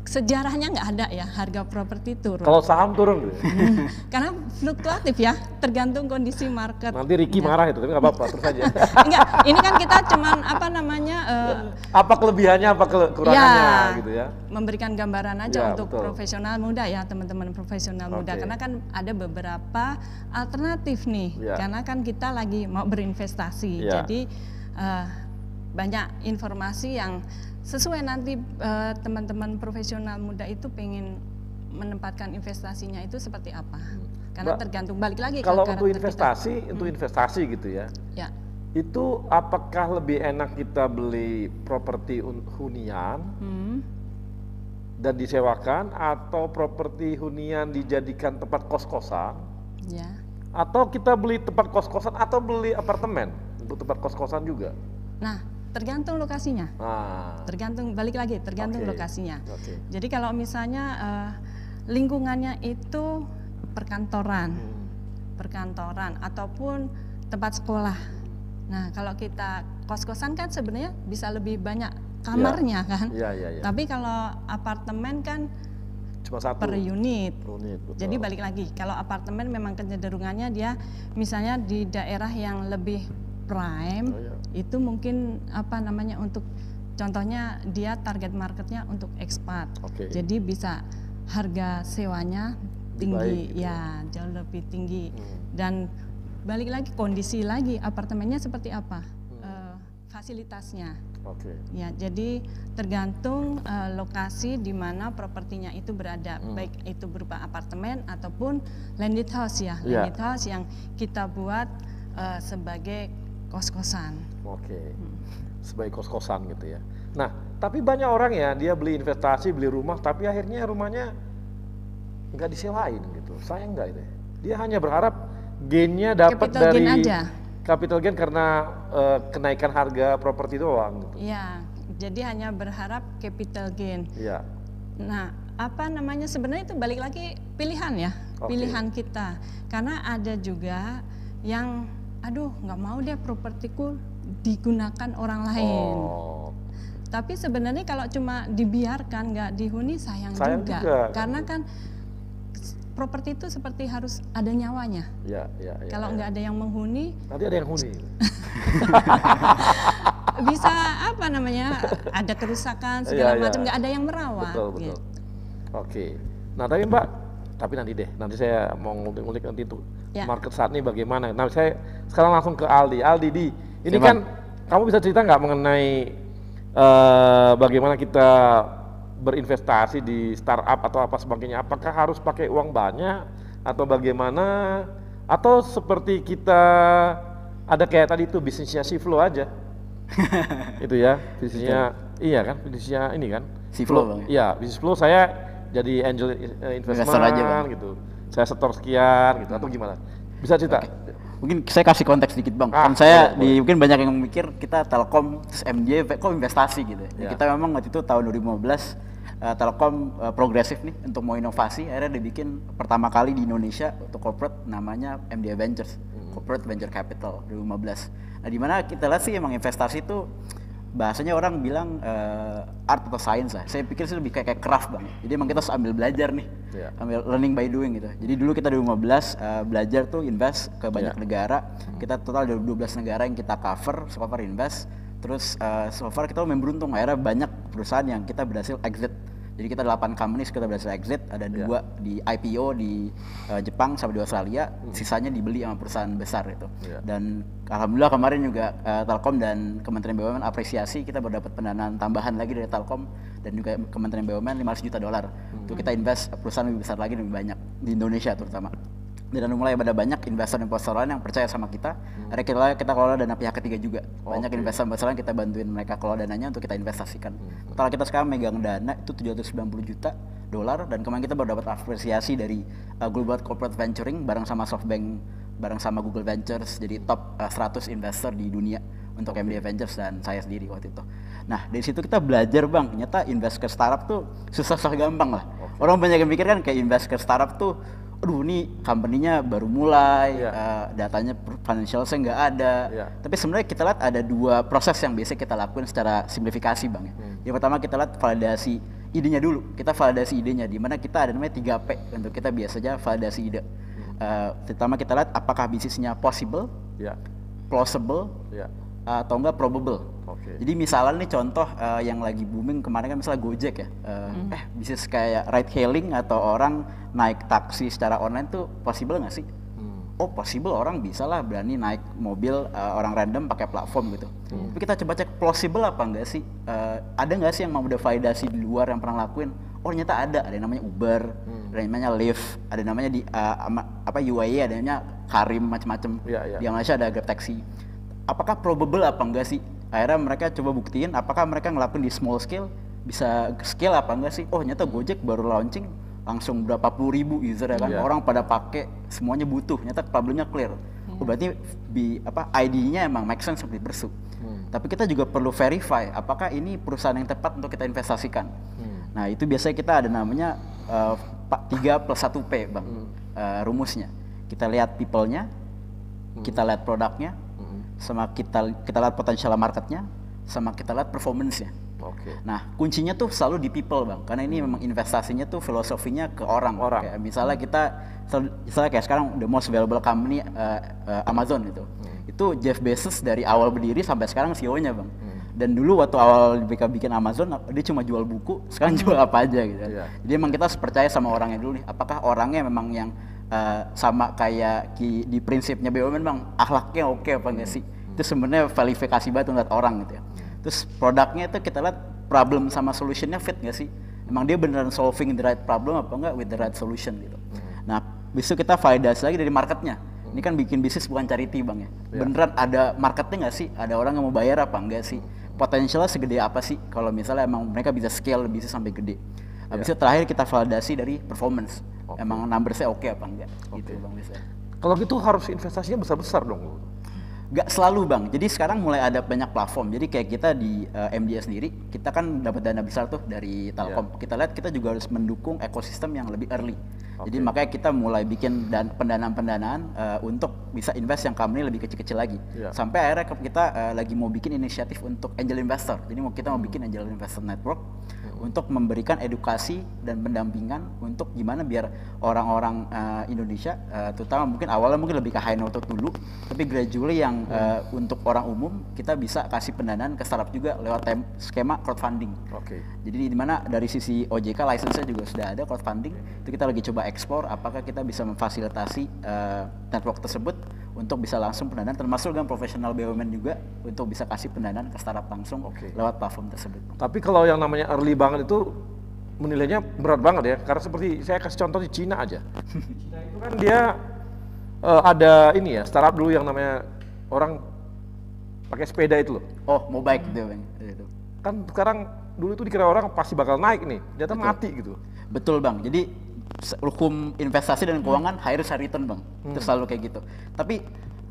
Sejarahnya nggak ada ya harga properti turun. Kalau saham turun, karena fluktuatif ya, tergantung kondisi market. Nanti Ricky marah itu, tapi nggak apa-apa, terus aja. Enggak, ini kan kita cuman apa namanya? Apa kelebihannya, apa kekurangannya, gitu ya? Memberikan gambaran aja untuk profesional muda ya, teman-teman profesional muda. Karena kan ada beberapa alternatif nih, karena kan kita lagi mau berinvestasi, jadi banyak informasi yang sesuai nanti teman-teman profesional muda itu pengen menempatkan investasinya itu seperti apa. Karena tergantung balik lagi kalau untuk investasi, untuk investasi gitu ya. Itu apakah lebih enak kita beli properti hunian dan disewakan, atau properti hunian dijadikan tempat kos-kosan? Atau kita beli tempat kos-kosan atau beli apartemen untuk tempat kos-kosan juga? Nah, Tergantung lokasinya. Tergantung lokasinya. Jadi kalau misalnya lingkungannya itu perkantoran ataupun tempat sekolah. Nah, kalau kita kos-kosan kan sebenarnya bisa lebih banyak kamarnya kan. Tapi kalau apartemen kan cuma satu per unit. Betul. Jadi balik lagi, kalau apartemen memang kecenderungannya dia misalnya di daerah yang lebih prime, itu mungkin untuk contohnya dia target marketnya untuk ekspat. Jadi bisa harga sewanya tinggi, jauh lebih tinggi. Dan balik lagi kondisi lagi apartemennya seperti apa, fasilitasnya. Ya, jadi tergantung lokasi di mana propertinya itu berada, baik itu berupa apartemen ataupun landed house ya, landed house yang kita buat sebagai kos-kosan. Sebagai kos-kosan gitu ya. Nah, tapi banyak orang ya dia beli investasi, beli rumah, tapi akhirnya rumahnya nggak disewain gitu. Sayang nggak itu? Dia hanya berharap gainnya dapat dari capital gain karena kenaikan harga properti doang gitu. Iya, jadi hanya berharap capital gain. Nah, sebenarnya itu balik lagi pilihan ya, pilihan kita. Karena ada juga yang nggak mau deh propertiku digunakan orang lain. Tapi sebenarnya kalau cuma dibiarkan nggak dihuni sayang juga. Karena kan properti itu seperti harus ada nyawanya. Kalau nggak ada yang menghuni, nanti ada yang huni. Bisa ada kerusakan segala macam, nggak ada yang merawat. Betul. Gitu. Nah tapi Mbak, nanti saya mau ngulik nanti itu market saat ini bagaimana. Nah saya sekarang langsung ke Aldi. Ini kan kamu bisa cerita nggak mengenai bagaimana kita berinvestasi di startup atau apa sebagainya? Apakah harus pakai uang banyak atau bagaimana? Atau seperti kita ada kayak tadi itu bisnisnya Siflo aja, itu ya bisnisnya, bisnisnya ini kan Siflo. Iya, bisnis Flow saya jadi angel investment aja, gitu. Saya setor sekian gitu atau gimana? Bisa cerita? Mungkin saya kasih konteks dikit Bang. Kan saya mungkin banyak yang mikir kita Telkom, terus MJ kok investasi gitu. Kita memang waktu itu tahun 2015 Telkom progresif nih untuk mau inovasi, akhirnya dibikin pertama kali di Indonesia untuk corporate namanya MDA Ventures, Corporate Venture Capital 2015. Nah di mana kita lihat sih emang investasi itu bahasanya orang bilang art atau science lah. Saya pikir sih lebih kayak craft Bang. Jadi emang kita harus ambil belajar nih, ambil learning by doing gitu. Jadi dulu kita 2015 belajar tuh invest ke banyak negara. Kita total ada 12 negara yang kita cover invest. Terus so far kita lumayan beruntung, akhirnya banyak perusahaan yang kita berhasil exit. Jadi kita 8 companies kita berhasil exit, ada 2 di IPO di Jepang sama di Australia, sisanya dibeli sama perusahaan besar itu. Dan alhamdulillah kemarin juga Telkom dan Kementerian BUMN apresiasi kita baru dapat pendanaan tambahan lagi dari Telkom dan juga Kementerian BUMN $500 juta. Untuk kita invest perusahaan lebih besar lagi lebih banyak di Indonesia terutama. Dan mulai ada banyak investor-investor lain yang percaya sama kita. Akhirnya kita kelola dana pihak ketiga juga. Banyak investor-investor lain kita bantuin mereka kelola dananya untuk kita investasikan. Total kita sekarang megang dana itu $790 juta dan kemarin kita baru dapat apresiasi dari Global Corporate Venturing bareng sama SoftBank, bareng sama Google Ventures, jadi top 100 investor di dunia untuk MDA Ventures dan saya sendiri waktu itu. Nah dari situ kita belajar Bang, ternyata invest ke startup tuh susah gampang lah. Orang banyak yang mikir kan kayak invest ke startup tuh aduh ini company-nya baru mulai, datanya financial-nya nggak ada. Tapi sebenarnya kita lihat ada 2 proses yang biasa kita lakukan secara simplifikasi Bang. Yang pertama kita lihat validasi idenya dulu. Kita validasi idenya, di mana kita ada namanya 3P untuk kita biasanya validasi ide. Pertama kita lihat apakah bisnisnya possible, plausible, atau enggak probable. Jadi misalnya nih contoh yang lagi booming kemarin kan misalnya Gojek ya, bisnis kayak ride hailing atau orang naik taksi secara online tuh possible nggak sih? Oh possible, orang bisa lah berani naik mobil orang random pakai platform gitu. Tapi kita coba cek plausible apa enggak sih? Ada nggak sih yang mau udah validasi di luar yang pernah lakuin? Oh ternyata ada yang namanya Uber, ada yang namanya Lyft, ada yang namanya di UAE, ada yang namanya Karim macam-macam. Di Malaysia ada Grab Taxi. Apakah probable apa enggak sih? Akhirnya mereka coba buktiin apakah mereka ngelakuin di small scale bisa scale apa enggak sih? Oh ternyata Gojek baru launching langsung berapa puluh ribu user ya kan, orang pada pakai, semuanya butuh, ternyata problemnya clear. Oh berarti ID-nya emang make sense seperti Pursue. Tapi kita juga perlu verify apakah ini perusahaan yang tepat untuk kita investasikan. Nah itu biasanya kita ada namanya 3+1P Bang, rumusnya. Kita lihat people-nya, kita lihat produknya, sama kita lihat potensial marketnya, sama kita lihat performance-nya. Nah kuncinya tuh selalu di people Bang, karena ini memang investasinya tuh filosofinya ke orang. Kayak misalnya misalnya kayak sekarang the most valuable company Amazon itu Jeff Bezos dari awal berdiri sampai sekarang CEO-nya Bang. Dan dulu waktu awal mereka bikin Amazon, dia cuma jual buku, sekarang jual apa aja gitu. Jadi emang kita harus percaya sama orangnya dulu nih, apakah orangnya memang yang sama kayak di prinsipnya BUMN Bang, akhlaknya oke apa enggak sih? Itu sebenarnya verifikasi banget untuk orang gitu ya. Terus produknya itu kita lihat problem sama solutionnya fit nggak sih? Emang dia beneran solving the right problem apa enggak with the right solution gitu. Nah, besok kita validasi lagi dari marketnya. Ini kan bikin bisnis bukan charity Bang ya. Beneran ada marketnya nggak sih? Ada orang yang mau bayar apa enggak sih? Potensialnya segede apa sih kalau misalnya emang mereka bisa scale bisnis sampai gede. Habis itu terakhir kita validasi dari performance. Emang numbersnya oke apa enggak gitu Bang biasanya. Kalau gitu harus investasinya besar-besar dong. Gak selalu Bang, jadi sekarang mulai ada banyak platform. Jadi kayak kita di MDA sendiri, kita kan dapat dana besar tuh dari Telkom. Kita lihat kita juga harus mendukung ekosistem yang lebih early. Jadi makanya kita mulai bikin pendanaan-pendanaan untuk bisa invest yang company lebih kecil-kecil lagi. Sampai akhirnya kita lagi mau bikin inisiatif untuk angel investor. Jadi kita mau bikin angel investor network untuk memberikan edukasi dan pendampingan untuk gimana biar orang-orang Indonesia, terutama mungkin awalnya mungkin lebih ke high net worth dulu, tapi gradually yang untuk orang umum kita bisa kasih pendanaan ke startup juga lewat skema crowdfunding. Jadi di mana dari sisi OJK license-nya juga sudah ada crowdfunding. Itu kita lagi coba explore apakah kita bisa memfasilitasi network tersebut untuk bisa langsung pendanaan, termasuk dengan profesional BUMN juga untuk bisa kasih pendanaan ke startup langsung lewat platform tersebut. Tapi kalau yang namanya early banget itu menilainya berat banget ya, karena seperti saya kasih contoh di Cina aja. Cina itu kan dia ada ini ya, startup dulu yang namanya orang pakai sepeda itu loh. Oh, mau bike gitu Bang. Kan sekarang dulu itu dikira orang pasti bakal naik nih, ternyata mati gitu. Betul Bang, jadi hukum investasi dan keuangan high risk high return Bang, itu selalu kayak gitu. Tapi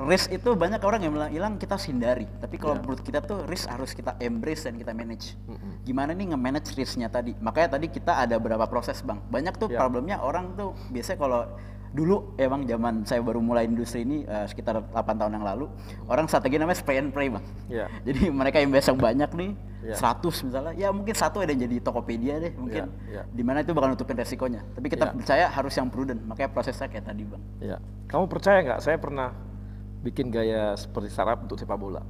risk itu banyak orang yang bilang hilang, kita harus hindari. Tapi kalau menurut kita tuh risk harus kita embrace dan kita manage. Gimana nih nge-manage risknya tadi? Makanya tadi kita ada beberapa proses Bang. Banyak tuh problemnya orang tuh biasanya kalau dulu emang zaman saya baru mulai industri ini sekitar 8 tahun yang lalu, orang strategi namanya spray and pray Bang. Jadi mereka invest yang banyak nih, 100 misalnya, ya mungkin satu ada yang jadi Tokopedia deh mungkin, dimana itu bakal nutupin resikonya. Tapi kita percaya harus yang prudent, makanya prosesnya kayak tadi Bang. Kamu percaya nggak? Saya pernah bikin gaya seperti startup untuk sepak bola.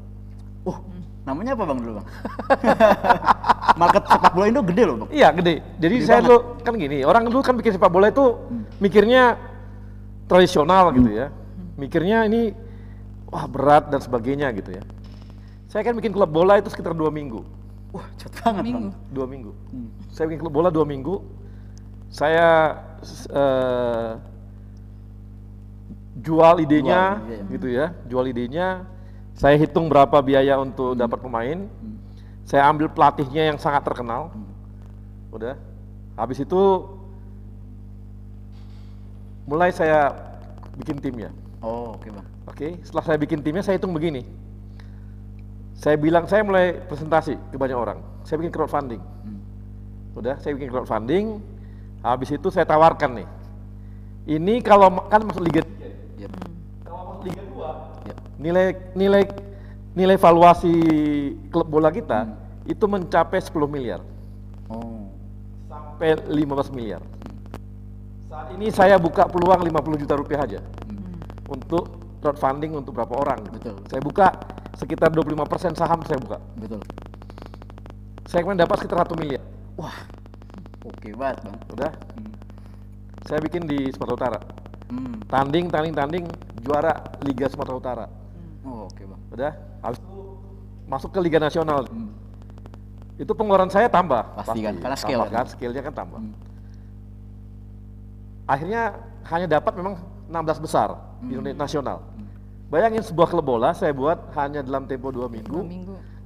Namanya apa Bang dulu Bang? Market sepak bola Indo gede loh Bang. Iya gede. Jadi saya dulu kan gini, orang dulu kan bikin sepak bola itu mikirnya tradisional gitu ya, mikirnya ini wah berat dan sebagainya gitu ya. Saya kan bikin klub bola itu sekitar 2 minggu. Wah cepet banget Bang. 2 minggu. Saya bikin klub bola 2 minggu. Saya jual idenya gitu ya, jual idenya. Saya hitung berapa biaya untuk dapat pemain. Saya ambil pelatihnya yang sangat terkenal. Udah. Habis itu mulai saya bikin timnya. Oke Bang. Setelah saya bikin timnya, saya hitung begini. Saya bilang, saya mulai presentasi ke banyak orang. Saya bikin crowdfunding. Udah, saya bikin crowdfunding. Habis itu saya tawarkan nih. Ini kalau kan masuk Liga 3. Kalau masuk Liga 2, nilai valuasi klub bola kita itu mencapai 10 miliar. Sampai 15 miliar. Saat ini saya buka peluang 50 juta rupiah aja untuk crowdfunding untuk berapa orang. Saya buka sekitar 25% saham saya buka. Saya kemarin dapat sekitar 1 miliar. Wah, oke banget Bang. Udah. Saya bikin di Sumatera Utara. Tanding, juara Liga Sumatera Utara. Oke Bang. Udah. Habis itu masuk ke Liga Nasional. Itu pengeluaran saya tambah. Pasti kan, karena scale kan. Scale-nya kan tambah. Akhirnya hanya dapat memang 16 besar di nasional. Bayangin sebuah klub bola saya buat hanya dalam tempo 2 minggu.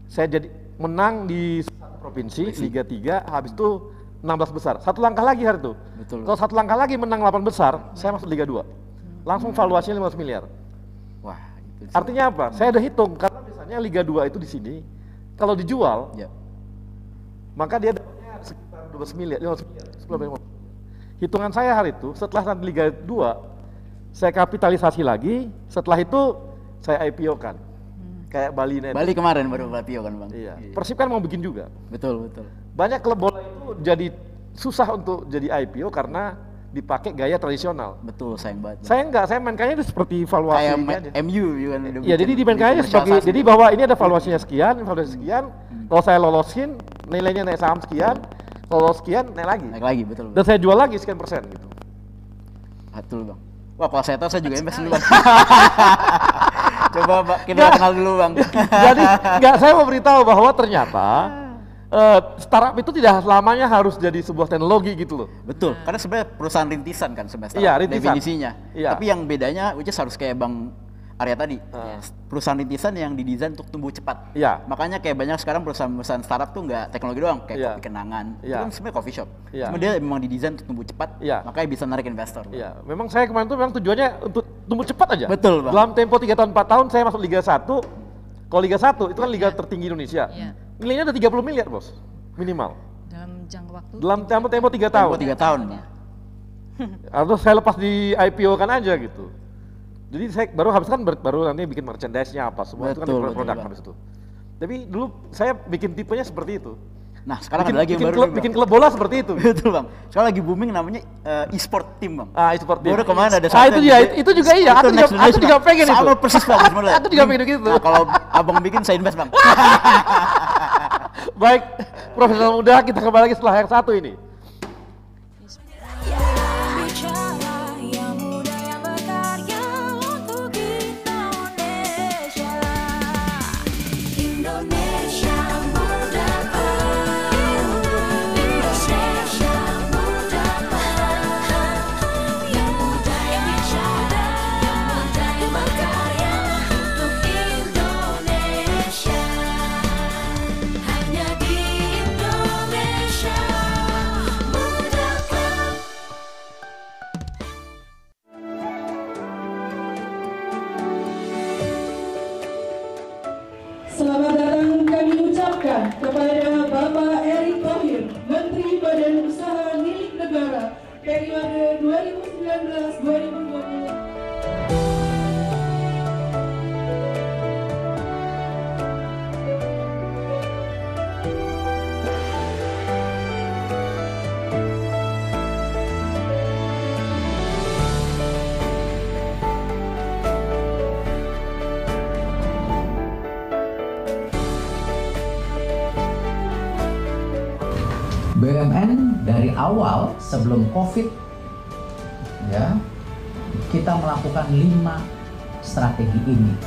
Saya jadi menang di provinsi Liga 3, habis itu 16 besar. Satu langkah lagi hari itu. Kalau satu langkah lagi menang 8 besar, saya masuk Liga 2. Langsung valuasinya 15 miliar. Wah, itu artinya apa? Saya udah hitung karena biasanya Ibaratnya Liga 2 itu di sini, kalau dijual, maka dia dapatnya sekitar 12 miliar, 15 miliar, 10 miliar. Hitungan saya hari itu, setelah nanti Liga 2, saya kapitalisasi lagi, setelah itu saya IPO-kan. Kayak Bali United. Bali kemarin baru IPO kan Bang? Iya. Persib kan mau bikin juga. Betul, betul. Banyak klub bola itu jadi susah untuk jadi IPO karena dipakai gaya tradisional. Betul, sayang banget. Saya enggak, saya mainkannya itu seperti valuasi kayak MU kan. Iya, jadi dimainkannya sebagai, jadi bahwa ini ada valuasinya sekian, valuasi sekian, kalau saya lolosin, nilainya naik saham sekian, kalau lolos sekian, naik lagi. Naik lagi, betul. Dan saya jual lagi sekian persen gitu. Betul Bang. Wah, kalau saya tahu saya juga invest dulu Bang. Coba Pak, kita kenal dulu Bang. Jadi, saya mau beritahu bahwa ternyata startup itu tidak selamanya harus jadi sebuah teknologi gitu loh. Betul, karena sebenarnya perusahaan rintisan kan sebenarnya Iya, rintisan. definisinya. Iya. Tapi yang bedanya which is harus kayak Bang Arya tadi. Perusahaan rintisan yang didesain untuk tumbuh cepat. Iya. Makanya kayak banyak sekarang perusahaan startup tuh nggak teknologi doang, kayak Iya. kopi kenangan. Iya. Itu kan sebenarnya coffee shop. Iya. Cuma dia memang didesain untuk tumbuh cepat, Iya. makanya bisa narik investor. Iya, memang saya kemarin tuh memang tujuannya untuk tumbuh cepat aja. Betul, Bang. Dalam tempo 3 tahun 4 tahun saya masuk Liga 1. Kalau Liga 1 itu kan liga tertinggi Indonesia. Nilainya udah 30 miliar, Bos. Minimal. Dalam jangka waktu Dalam tempo 3 tahun. 3 tahun. Atau saya lepas di IPO kan aja gitu. Jadi saya baru habis kan baru nanti bikin merchandise-nya apa semua itu kan produk Bang. habis itu. Tapi dulu saya bikin tipenya seperti itu. Nah, sekarang ada lagi yang baru nih, Bang. bikin klub bola seperti itu. Betul Bang. Sekarang lagi booming namanya e-sport team Bang. E-sport team. Baru kemarin ada itu dia, itu juga iya. Aku juga pengen itu. Sama persis Bang. Aku juga pengen gitu. Nah, kalau Abang bikin saya invest Bang. Baik, profesional muda, kita kembali lagi setelah yang satu ini. Bicara yang muda yang berkarya untuk Indonesia. Indonesia muda, Indonesia muda, yang muda yang bicara, yang muda yang berkarya untuk Indonesia. Hanya di Indonesia Muda Club. Selamat datang kami ucapkan kepada Bapak Erick Thohir, Menteri Badan Usaha Milik Negara periode 2019-2020. BUMN dari awal sebelum COVID ya kita melakukan 5 strategi ini.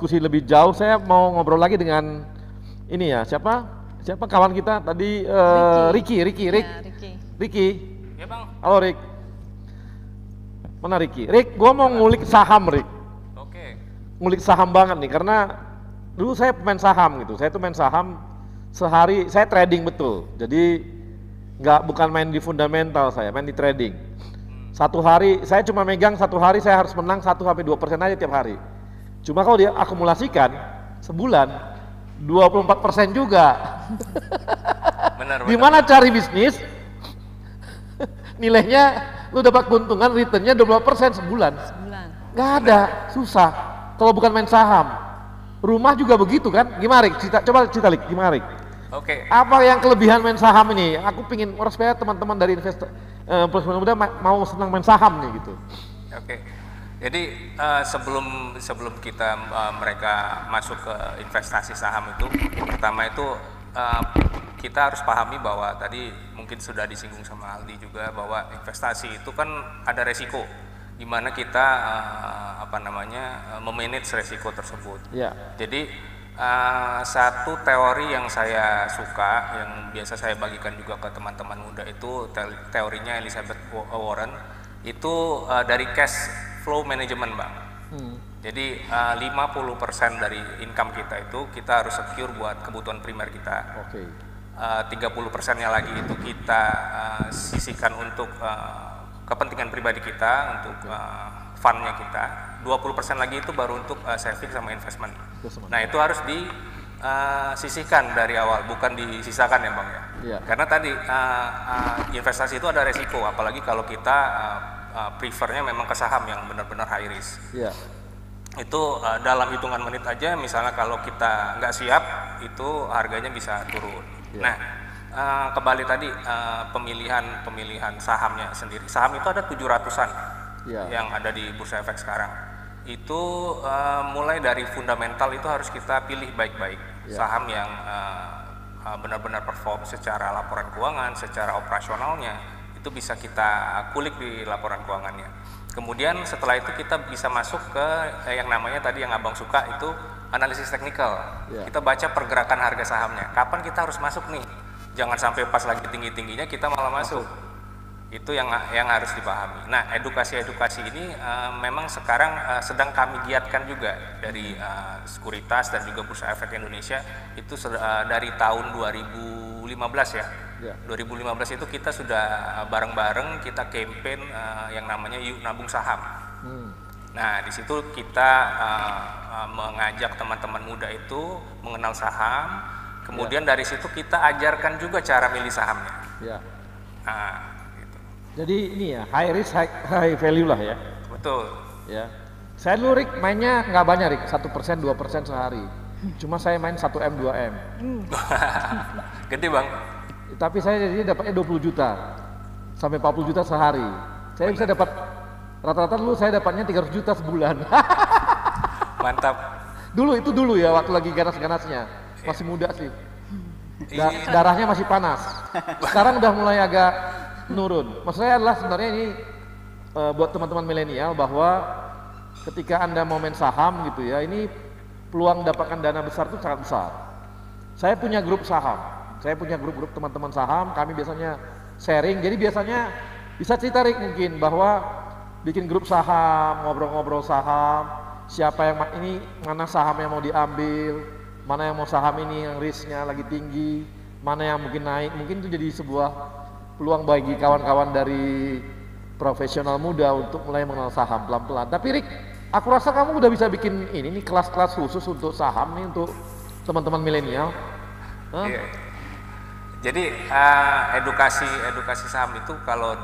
diskusi lebih jauh, saya mau ngobrol lagi dengan ini ya, siapa kawan kita tadi, Ricky. Ya bang. Halo Rick. Mana Ricky? Rick, gua mau ngulik saham Rick. Oke. Ngulik saham banget nih, karena dulu saya pemain saham gitu. Saya tuh main saham sehari, saya trading betul. Jadi bukan main di fundamental, saya main di trading. Satu hari, saya cuma megang satu hari saya harus menang 1-2% aja tiap hari. Cuma kalau dia akumulasikan sebulan 24% juga. Benar. Gimana cari bisnis? Nilainya lu dapat keuntungan, returnnya 20% sebulan. Gak ada, susah. Kalau bukan main saham. Rumah juga begitu kan? Gimana Rik? Coba cerita Rik, gimana Rik? Oke. Apa yang kelebihan main saham ini? Aku pingin supaya teman-teman dari investor profesional muda mau senang main saham nih gitu. Oke. Jadi sebelum kita mereka masuk ke investasi saham itu, pertama itu kita harus pahami bahwa tadi mungkin sudah disinggung sama Aldi juga bahwa investasi itu kan ada resiko, di mana kita memanage resiko tersebut. Ya. Jadi satu teori yang saya suka, yang biasa saya bagikan juga ke teman-teman muda itu teorinya Elizabeth Warren, itu dari cash flow management bang. Jadi 50% dari income kita itu kita harus secure buat kebutuhan primer kita. 30%-nya lagi itu kita sisihkan untuk kepentingan pribadi kita, untuk fund-nya kita. 20% lagi itu baru untuk saving sama investment. Nah itu harus disisihkan dari awal, bukan disisakan ya bang ya. Karena tadi investasi itu ada resiko, apalagi kalau kita prefernya memang ke saham yang benar-benar high risk. Itu dalam hitungan menit aja, misalnya kalau kita nggak siap, itu harganya bisa turun. Nah, kembali tadi pemilihan sahamnya sendiri. Saham itu ada 700-an yang ada di Bursa Efek sekarang. Itu mulai dari fundamental itu harus kita pilih baik-baik. Saham yang benar-benar perform secara laporan keuangan, secara operasionalnya, itu bisa kita kulik di laporan keuangannya. Kemudian setelah itu kita bisa masuk ke yang namanya tadi yang abang suka itu analisis teknikal. Kita baca pergerakan harga sahamnya. Kapan kita harus masuk nih? Jangan sampai pas lagi tinggi-tingginya kita malah masuk. Itu yang harus dipahami. Nah, edukasi ini memang sekarang sedang kami giatkan juga dari Sekuritas dan juga Bursa Efek Indonesia. Itu dari tahun 2015 ya. 2015 itu kita sudah bareng-bareng kita campaign yang namanya Yuk Nabung Saham. Nah, di situ kita mengajak teman-teman muda itu mengenal saham. Kemudian dari situ kita ajarkan juga cara milih sahamnya. Nah, gitu. Jadi ini ya, high risk high value lah ya. Betul. Ya. Saya dulu Rik mainnya nggak banyak Rik, 1%, 2% sehari. Cuma saya main 1M, 2M. Gede bang. Tapi saya jadi dapatnya 20 juta sampai 40 juta sehari. Saya bisa dapat rata-rata dulu saya dapatnya 300 juta sebulan. Mantap. Dulu ya, waktu lagi ganas-ganasnya. Masih muda sih. Darahnya masih panas. Sekarang udah mulai agak menurun. Maksud saya adalah sebenarnya ini buat teman-teman milenial bahwa ketika Anda mau main saham gitu ya, ini peluang dapatkan dana besar itu sangat besar. Saya punya grup saham. Saya punya grup-grup teman-teman saham, kami biasanya sharing. Jadi biasanya bisa cerita Rik mungkin bahwa bikin grup saham, ngobrol-ngobrol saham, siapa yang ini mana saham yang mau diambil, mana yang mau saham ini yang risknya lagi tinggi, mana yang mungkin naik. Mungkin itu jadi sebuah peluang bagi kawan-kawan dari profesional muda untuk mulai mengenal saham pelan-pelan. Tapi Rik, aku rasa kamu udah bisa bikin ini nih kelas-kelas khusus untuk saham nih untuk teman-teman milenial. Jadi edukasi saham itu kalau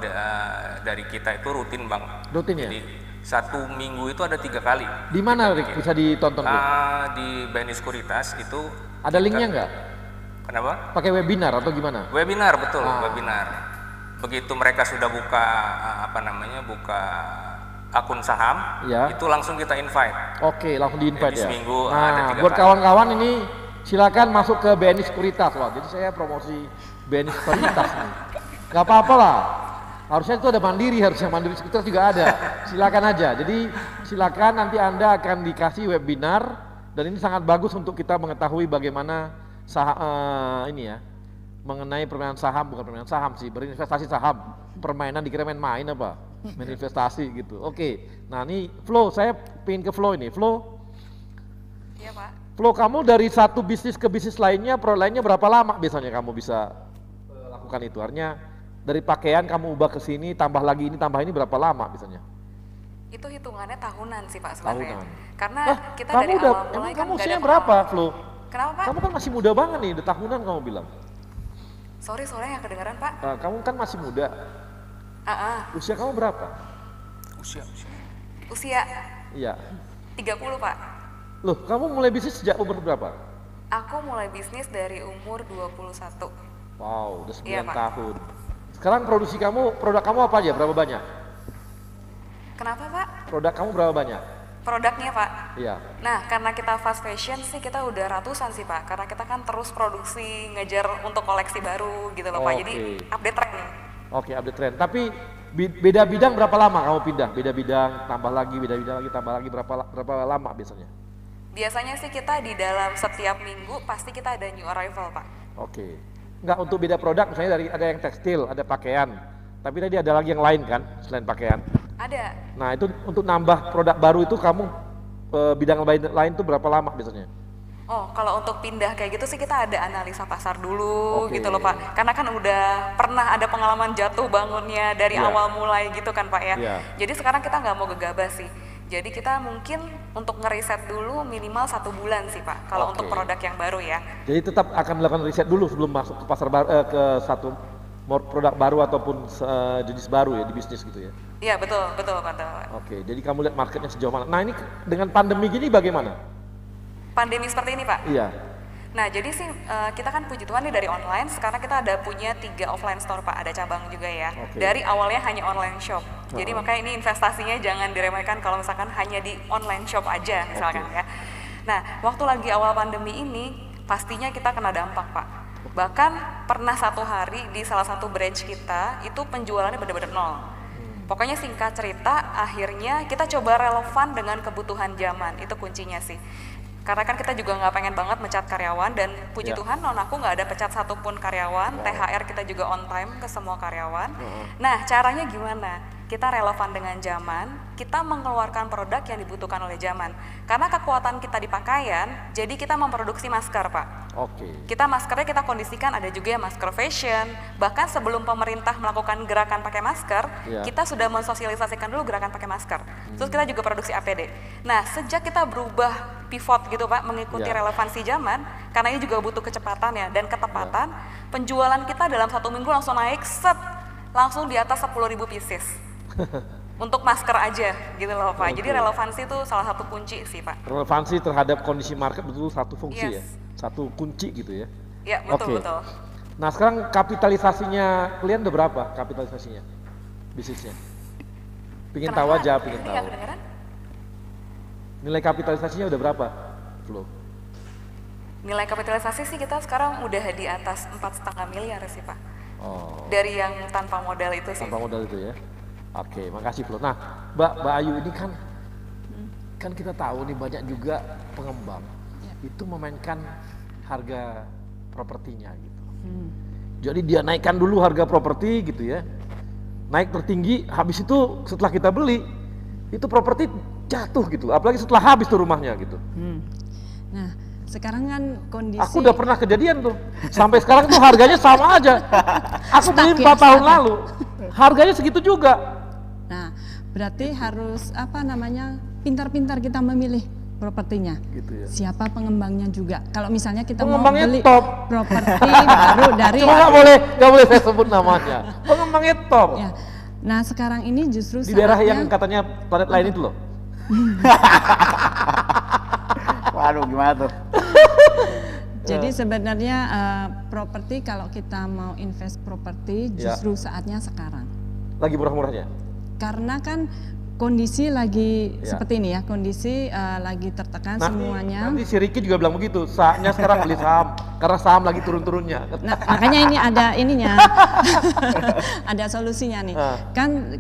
dari kita itu rutin bang. Rutin ya? Jadi 1 minggu itu ada 3 kali. Di mana Rik bisa ditonton? Di BNI Sekuritas itu. Ada linknya nggak? Kenapa? Pakai webinar atau gimana? Webinar, betul, webinar. Begitu mereka sudah buka buka akun saham, itu langsung kita invite. Oke, langsung di-invite ya. Seminggu ada 3 buat kali. kawan-kawan ini silakan masuk ke BNI Sekuritas. Wah, jadi saya promosi BNI Sekuritas nih. Gak apa-apa lah. Harusnya itu ada Mandiri, harusnya Mandiri Sekuritas juga ada. Silakan aja. Jadi silakan nanti Anda akan dikasih webinar Dan ini sangat bagus untuk kita mengetahui bagaimana mengenai permainan saham, bukan permainan saham sih, berinvestasi saham. Permainan dikira main-main apa? Main investasi gitu. Oke. Nah, ini Flo, saya pengen ke Flo ini. Flo. Iya, Pak. Flo, kamu dari satu bisnis ke bisnis lainnya, produk lainnya berapa lama biasanya kamu bisa lakukan itu? Artinya dari pakaian kamu ubah ke sini, tambah lagi ini, tambah ini berapa lama biasanya? Itu hitungannya tahunan sih Pak sebenarnya. Tahunan. Karena kita Kamu dari udah, awal mulai emang kan kamu nggak usia ada berapa, pengalaman. Flo? Kenapa Pak? Kamu kan masih muda banget nih, udah tahunan kamu bilang. Sorry, soalnya nggak kedengeran Pak. Kamu kan masih muda. Usia kamu berapa? Usia Iya. 30 Pak. Loh, kamu mulai bisnis sejak umur berapa? Aku mulai bisnis dari umur 21. Wow, udah 9 Iya, Pak. tahun. Sekarang produk kamu apa aja? Berapa banyak? Kenapa Pak? Produk kamu berapa banyak? Produknya Pak. Iya. Nah, karena kita fast fashion sih kita udah ratusan sih Pak. Karena kita kan terus produksi, ngejar untuk koleksi baru gitu loh Pak. Jadi update tren. Oke, update tren. Tapi beda bidang berapa lama kamu pindah? Beda bidang, tambah lagi, beda bidang lagi, tambah lagi, berapa lama biasanya? Biasanya sih kita di dalam setiap minggu pasti kita ada new arrival Pak. Oke. Enggak, untuk beda produk misalnya ada yang tekstil, ada pakaian. Tapi tadi ada lagi yang lain kan selain pakaian? Ada. Nah, itu untuk nambah produk baru itu kamu bidang lain itu berapa lama biasanya? Oh, kalau untuk pindah kayak gitu sih kita ada analisa pasar dulu gitu loh Pak. Karena kan udah pernah ada pengalaman jatuh bangunnya dari awal mulai gitu kan Pak ya. Jadi sekarang kita nggak mau gegabah sih. Jadi kita mungkin untuk ngeriset dulu minimal 1 bulan sih Pak. Kalau untuk produk yang baru ya. Jadi tetap akan melakukan riset dulu sebelum masuk ke pasar baru, ke satu produk baru ataupun jenis baru ya di bisnis gitu ya? Iya betul. Oke, jadi kamu lihat marketnya sejauh mana. Nah ini dengan pandemi gini bagaimana? Pandemi seperti ini Pak? Iya. Nah jadi sih kita kan puji Tuhan nih dari online, sekarang kita ada punya 3 offline store Pak, ada cabang juga ya. Dari awalnya hanya online shop, jadi makanya ini investasinya jangan diremehkan kalau misalkan hanya di online shop aja misalkan ya. Nah waktu lagi awal pandemi ini pastinya kita kena dampak Pak. Bahkan pernah 1 hari di salah satu branch kita itu penjualannya benar-benar nol. Pokoknya singkat cerita akhirnya kita coba relevan dengan kebutuhan zaman, itu kuncinya sih. Karena kan kita juga nggak pengen banget mecat karyawan dan puji Tuhan non aku nggak ada pecat satupun karyawan, THR kita juga on time ke semua karyawan. Nah caranya gimana? Kita relevan dengan zaman, kita mengeluarkan produk yang dibutuhkan oleh zaman. Karena kekuatan kita di pakaian, jadi kita memproduksi masker Pak. Kita maskernya kita kondisikan ada juga yang masker fashion, bahkan sebelum pemerintah melakukan gerakan pakai masker, kita sudah mensosialisasikan dulu gerakan pakai masker. Terus kita juga produksi APD. Nah sejak kita berubah pivot gitu Pak, mengikuti relevansi zaman, karena ini juga butuh kecepatan ya dan ketepatan, penjualan kita dalam 1 minggu langsung naik langsung di atas 10.000 pieces. Untuk masker aja gitu loh Pak. Jadi relevansi itu salah satu kunci sih Pak. Relevansi terhadap kondisi market betul satu fungsi ya, satu kunci gitu ya. Iya betul. Nah sekarang kapitalisasinya kalian udah berapa kapitalisasinya bisnisnya? Pingin tahu aja, pingin tahu. Nilai kapitalisasinya udah berapa, Flo? Nilai kapitalisasi sih kita sekarang udah di atas 4,5 miliar sih Pak. Dari yang tanpa modal itu sih. Tanpa modal itu ya. Oke, makasih Flo. Nah, Mbak Ayu ini kan kita tahu nih banyak juga pengembang itu memainkan harga propertinya gitu. Jadi dia naikkan dulu harga properti gitu ya. Naik tertinggi, habis itu setelah kita beli itu properti jatuh gitu. Apalagi setelah habis tuh rumahnya gitu. Nah, sekarang kan kondisi aku udah pernah kejadian tuh. Sampai sekarang tuh harganya sama aja. Aku beli 4 tahun lalu. Harganya segitu juga. Nah, berarti harus pintar-pintar kita memilih propertinya. Gitu ya. Siapa pengembangnya juga. Kalau misalnya kita pengembangnya mau beli top. properti baru dari Cuma nggak boleh saya sebut namanya. Pengembangnya top. Ya. Nah, sekarang ini justru di daerah yang katanya planet lain itu loh. Waduh, gimana tuh? Jadi sebenarnya properti kalau kita mau invest properti justru saatnya sekarang. Lagi murah-murahnya? Karena kan kondisi lagi seperti ini ya, kondisi lagi tertekan semuanya. Nanti si Ricky juga bilang begitu, saatnya sekarang beli saham, karena saham lagi turun-turunnya. Nah, makanya ini ada ada solusinya nih. Kan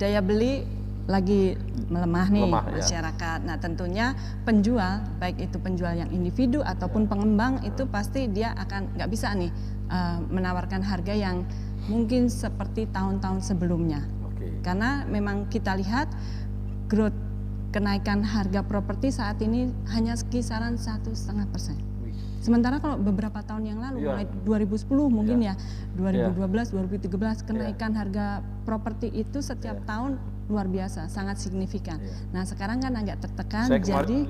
daya beli lagi melemah nih Melemah, ya. masyarakat. Nah tentunya penjual, baik itu penjual yang individu ataupun pengembang itu pasti dia akan nggak bisa nih menawarkan harga yang mungkin seperti tahun-tahun sebelumnya. Karena memang kita lihat growth kenaikan harga properti saat ini hanya kisaran 1,5%. Sementara kalau beberapa tahun yang lalu, mulai 2010 mungkin ya, 2012, 2013 kenaikan harga properti itu setiap tahun luar biasa, sangat signifikan. Nah sekarang kan agak tertekan, Saya jadi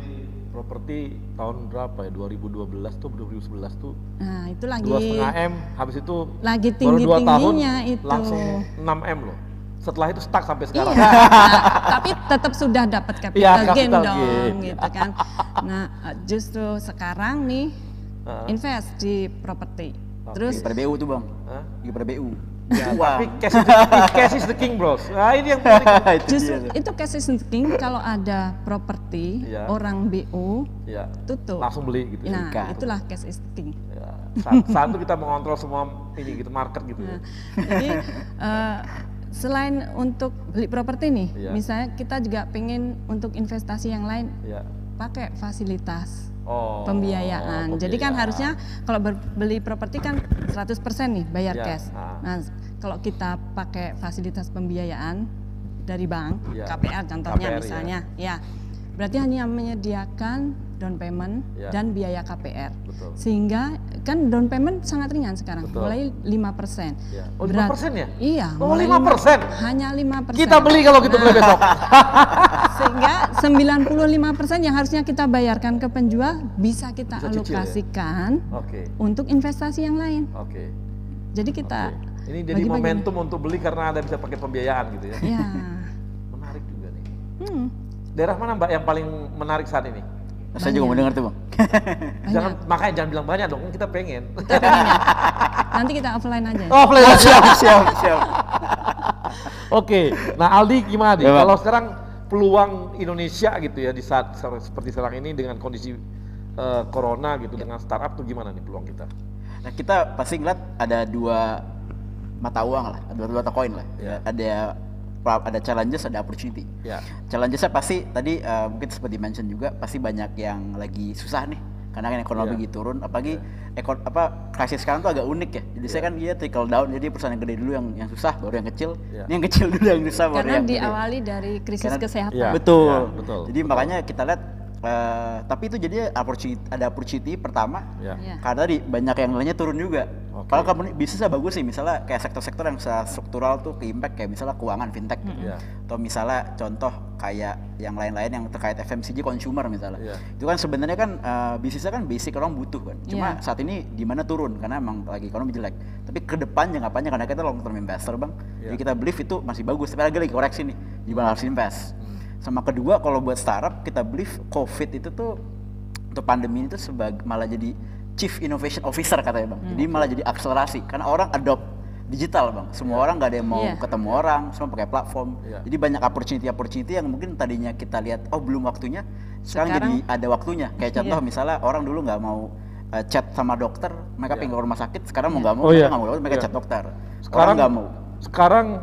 properti tahun berapa ya? 2012 tuh, 2011 tuh. Nah itu lagi 2,5 M, habis itu lagi baru 2 tahun tinggi-tingginya itu. langsung 6 M loh. Setelah itu stuck sampai sekarang. Iya, nah, tapi tetap sudah dapat capital gain capital dong, gain. gitu kan. Nah, justru sekarang nih invest di properti. Terus pada BU tuh bang, pada BU. Ya, tapi cash is the king bros. Nah ini yang menarik. Justru itu cash is the king. Kalau ada properti, orang BU tutup. Langsung beli gitu. Nah, itulah cash is the king. Saat itu kita mengontrol semua ini gitu market gitu. Nah, jadi selain untuk beli properti nih, misalnya kita juga pengen untuk investasi yang lain, pakai fasilitas pembiayaan. Jadi kan harusnya kalau beli properti kan 100% nih bayar cash. Nah, kalau kita pakai fasilitas pembiayaan dari bank, KPR contohnya misalnya, berarti hanya menyediakan down payment dan biaya KPR. Sehingga kan down payment sangat ringan sekarang, mulai 5%. Oh 5% ya? Iya, oh, mulai 5%? Hanya 5%. Kita beli kalau gitu mulai besok. Sehingga 95% yang harusnya kita bayarkan ke penjual bisa kita alokasikan untuk investasi yang lain. Jadi kita ini jadi momentum untuk beli karena ada bisa pakai pembiayaan gitu ya. Iya. Menarik juga nih. Daerah mana Mbak yang paling menarik saat ini? Saya juga mau dengar tuh bang. Makanya jangan bilang banyak dong, kita pengen. Nanti kita offline aja. Offline aja. Siap. Oke, nah Aldi gimana nih? Kalau sekarang peluang Indonesia gitu ya di saat seperti sekarang ini dengan kondisi corona gitu dengan startup tuh gimana nih peluang kita? Nah kita pasti ngeliat ada dua mata uang lah, ada dua mata koin lah. Ada challenges, ada opportunity. Challengesnya pasti tadi mungkin seperti mention juga pasti banyak yang lagi susah nih karena kan ekonomi lagi turun, apalagi krisis sekarang tuh agak unik ya. Jadi saya kan dia trickle down, jadi perusahaan yang gede dulu yang susah, baru yang kecil. Ini yang kecil dulu yang susah, baru karena yang gede. diawali dari krisis kesehatan. Betul. Jadi makanya kita lihat tapi itu jadi ada opportunity pertama karena tadi banyak yang nilainya turun juga. Kalau kamu bisnisnya bagus sih, misalnya kayak sektor-sektor yang struktural tuh ke impact kayak misalnya keuangan fintech atau misalnya contoh kayak yang lain-lain yang terkait FMCG consumer misalnya. Itu kan sebenarnya kan bisnisnya kan basic orang butuh kan. Cuma saat ini di mana turun karena emang lagi ekonomi jelek. Tapi ke depan jangka panjang karena kita long term investor bang. Jadi kita believe itu masih bagus. Tapi lagi koreksi nih, di mana harus invest. Sama kedua kalau buat startup kita believe COVID itu tuh untuk pandemi itu malah jadi Chief Innovation Officer katanya bang. Jadi malah jadi akselerasi karena orang adopt digital bang. Semua orang nggak ada yang mau ketemu orang, semua pakai platform. Jadi banyak opportunity yang mungkin tadinya kita lihat belum waktunya, sekarang jadi ada waktunya. Kayak contoh misalnya orang dulu nggak mau chat sama dokter, mereka pengen ke rumah sakit. Sekarang mau nggak mau, mereka chat dokter. Sekarang nggak mau. Sekarang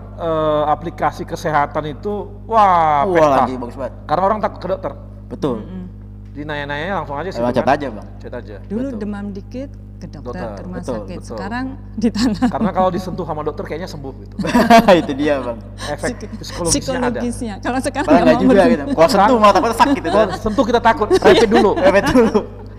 aplikasi kesehatan itu lagi bagus banget. Karena orang takut ke dokter. Betul. Di nanya-nanya langsung aja sih. Chat aja bang. Chat aja. Dulu demam dikit ke dokter, ke rumah sakit. Sekarang di tanah. Karena kalau disentuh sama dokter kayaknya sembuh gitu. Itu dia bang. Efek psikologisnya ada. Kalau sekarang nggak juga gitu. Kalau sentuh malah takut sakit. Sentuh kita takut. Rapid dulu.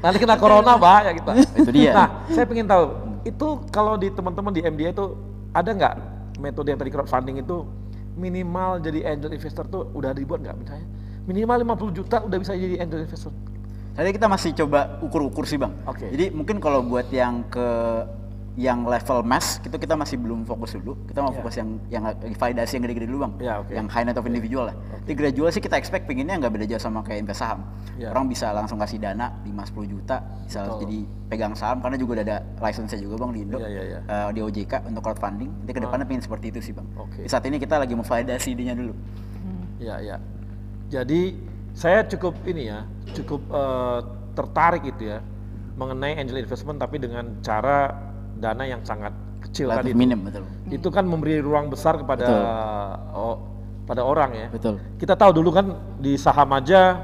Nanti kena corona bahaya kita. Itu dia. Nah, saya pengen tahu itu kalau di teman-teman di MDA itu ada nggak metode yang tadi crowdfunding itu minimal jadi angel investor tuh udah dibuat nggak misalnya? Minimal 50 juta udah bisa jadi angel investor. Jadi kita masih coba ukur-ukur sih bang. Jadi mungkin kalau buat yang level mass itu kita masih belum fokus dulu. Kita mau fokus yang validasi yang gede-gede dulu bang. Yang high net of individual lah. Di gradual sih kita expect pengennya nggak beda jauh sama kayak invest saham. Orang bisa langsung kasih dana 5-10 juta bisa jadi pegang saham karena juga udah ada license-nya juga bang di Indo. Di OJK untuk crowdfunding. Nanti kedepannya pengen seperti itu sih bang. Di saat ini kita lagi mau validasi idenya dulu. Iya. Jadi saya cukup tertarik gitu ya mengenai angel investment tapi dengan cara dana yang sangat kecil tadi. Minim betul. Itu kan memberi ruang besar kepada pada orang ya. Betul. Kita tahu dulu kan di saham aja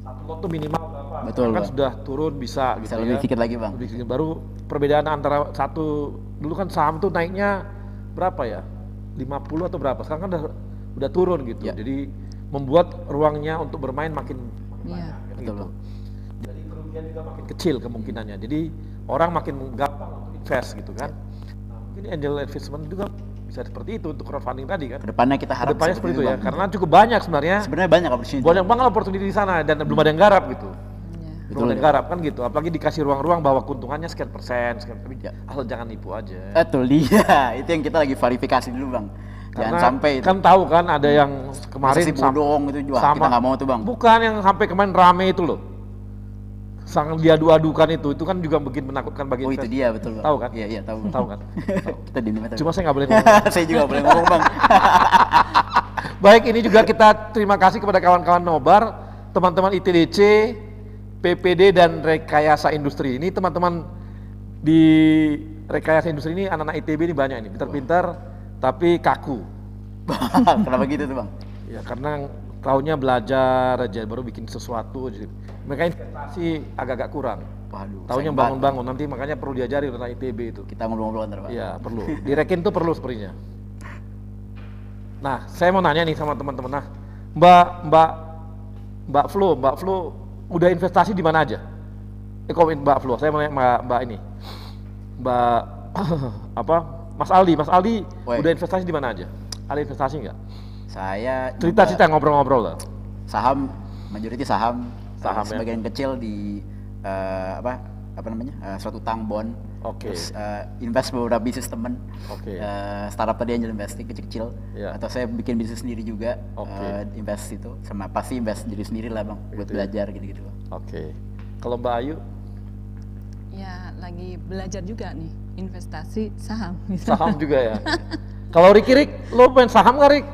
satu lot tuh minimal berapa? Betul, kan Bang. sudah turun bisa gitu lebih ya. sedikit lagi, Bang. Lebih sedikit. Baru perbedaan antara satu dulu kan saham tuh naiknya berapa ya? 50 atau berapa? Sekarang kan udah turun gitu. Ya. Jadi membuat ruangnya untuk bermain makin Iya. banyak Betul, gitu. Bang. Jadi kerugian juga makin kecil kemungkinannya. Jadi orang makin gampang untuk invest gitu kan. Nah, mungkin angel investment juga bisa seperti itu untuk crowdfunding tadi kan. Kedepannya kita harap Kedepannya seperti itu ya, Bang. karena cukup banyak sebenarnya. Sebenarnya banyak opportunity. Banyak banget opportunity di sana dan belum ada yang garap gitu. Belum ada yang garap kan gitu. Apalagi dikasih ruang-ruang bahwa keuntungannya sekian persen, tapi asal jangan nipu aja. Betul dia. Itu yang kita lagi verifikasi dulu, Bang. Jangan Karena sampai itu. kan tahu kan ada yang kemarin Investasi bodong itu juga kita nggak mau tuh, Bang. Bukan yang sampai kemarin rame itu loh. Sangat diadu-adukan itu kan juga bikin menakutkan bagi Oh, itu investor. dia betul, Bang. Tahu kan? Iya, tahu. Tahu kan? Kita diem aja. Cuma saya nggak boleh ngomong. Saya juga boleh ngomong, Bang. Baik, ini juga kita terima kasih kepada kawan-kawan Nobar, teman-teman ITDC, PPD dan Rekayasa Industri. Ini teman-teman di Rekayasa Industri ini anak-anak ITB ini banyak ini, pintar-pintar tapi kaku. Kenapa gitu tuh, Bang? Ya karena tahunnya belajar aja baru bikin sesuatu. Jadi mereka investasi agak-agak kurang. Waduh. Tahunnya sayang bangun-bangun, nanti makanya perlu diajari tentang ITB itu. Kita ngobrol-ngobrol ntar, Pak. Iya perlu. Direkin tuh perlu sepertinya. Nah, saya mau nanya nih sama teman-teman. Nah, Mbak Flo, udah investasi di mana aja? Komen Mbak Flo. Saya mau nanya Mbak ini, Mbak Mas Aldi, udah investasi di mana aja? Ada investasi nggak? Saya Cerita ngobrol-ngobrol lah. Saham, majority saham, ya? sebagian kecil di suatu utang bond. Oke. Terus invest beberapa bisnis temen. Oke. Startup tadi angel investing kecil-kecil. Ya. Atau saya bikin bisnis sendiri juga. Oke. Invest itu sama pasti invest diri sendiri lah, Bang, buat belajar gitu-gitu. Oke. Kalau Mbak Ayu? Ya lagi belajar juga nih investasi saham. Saham juga ya. Kalau Rik, lo main saham nggak Rik?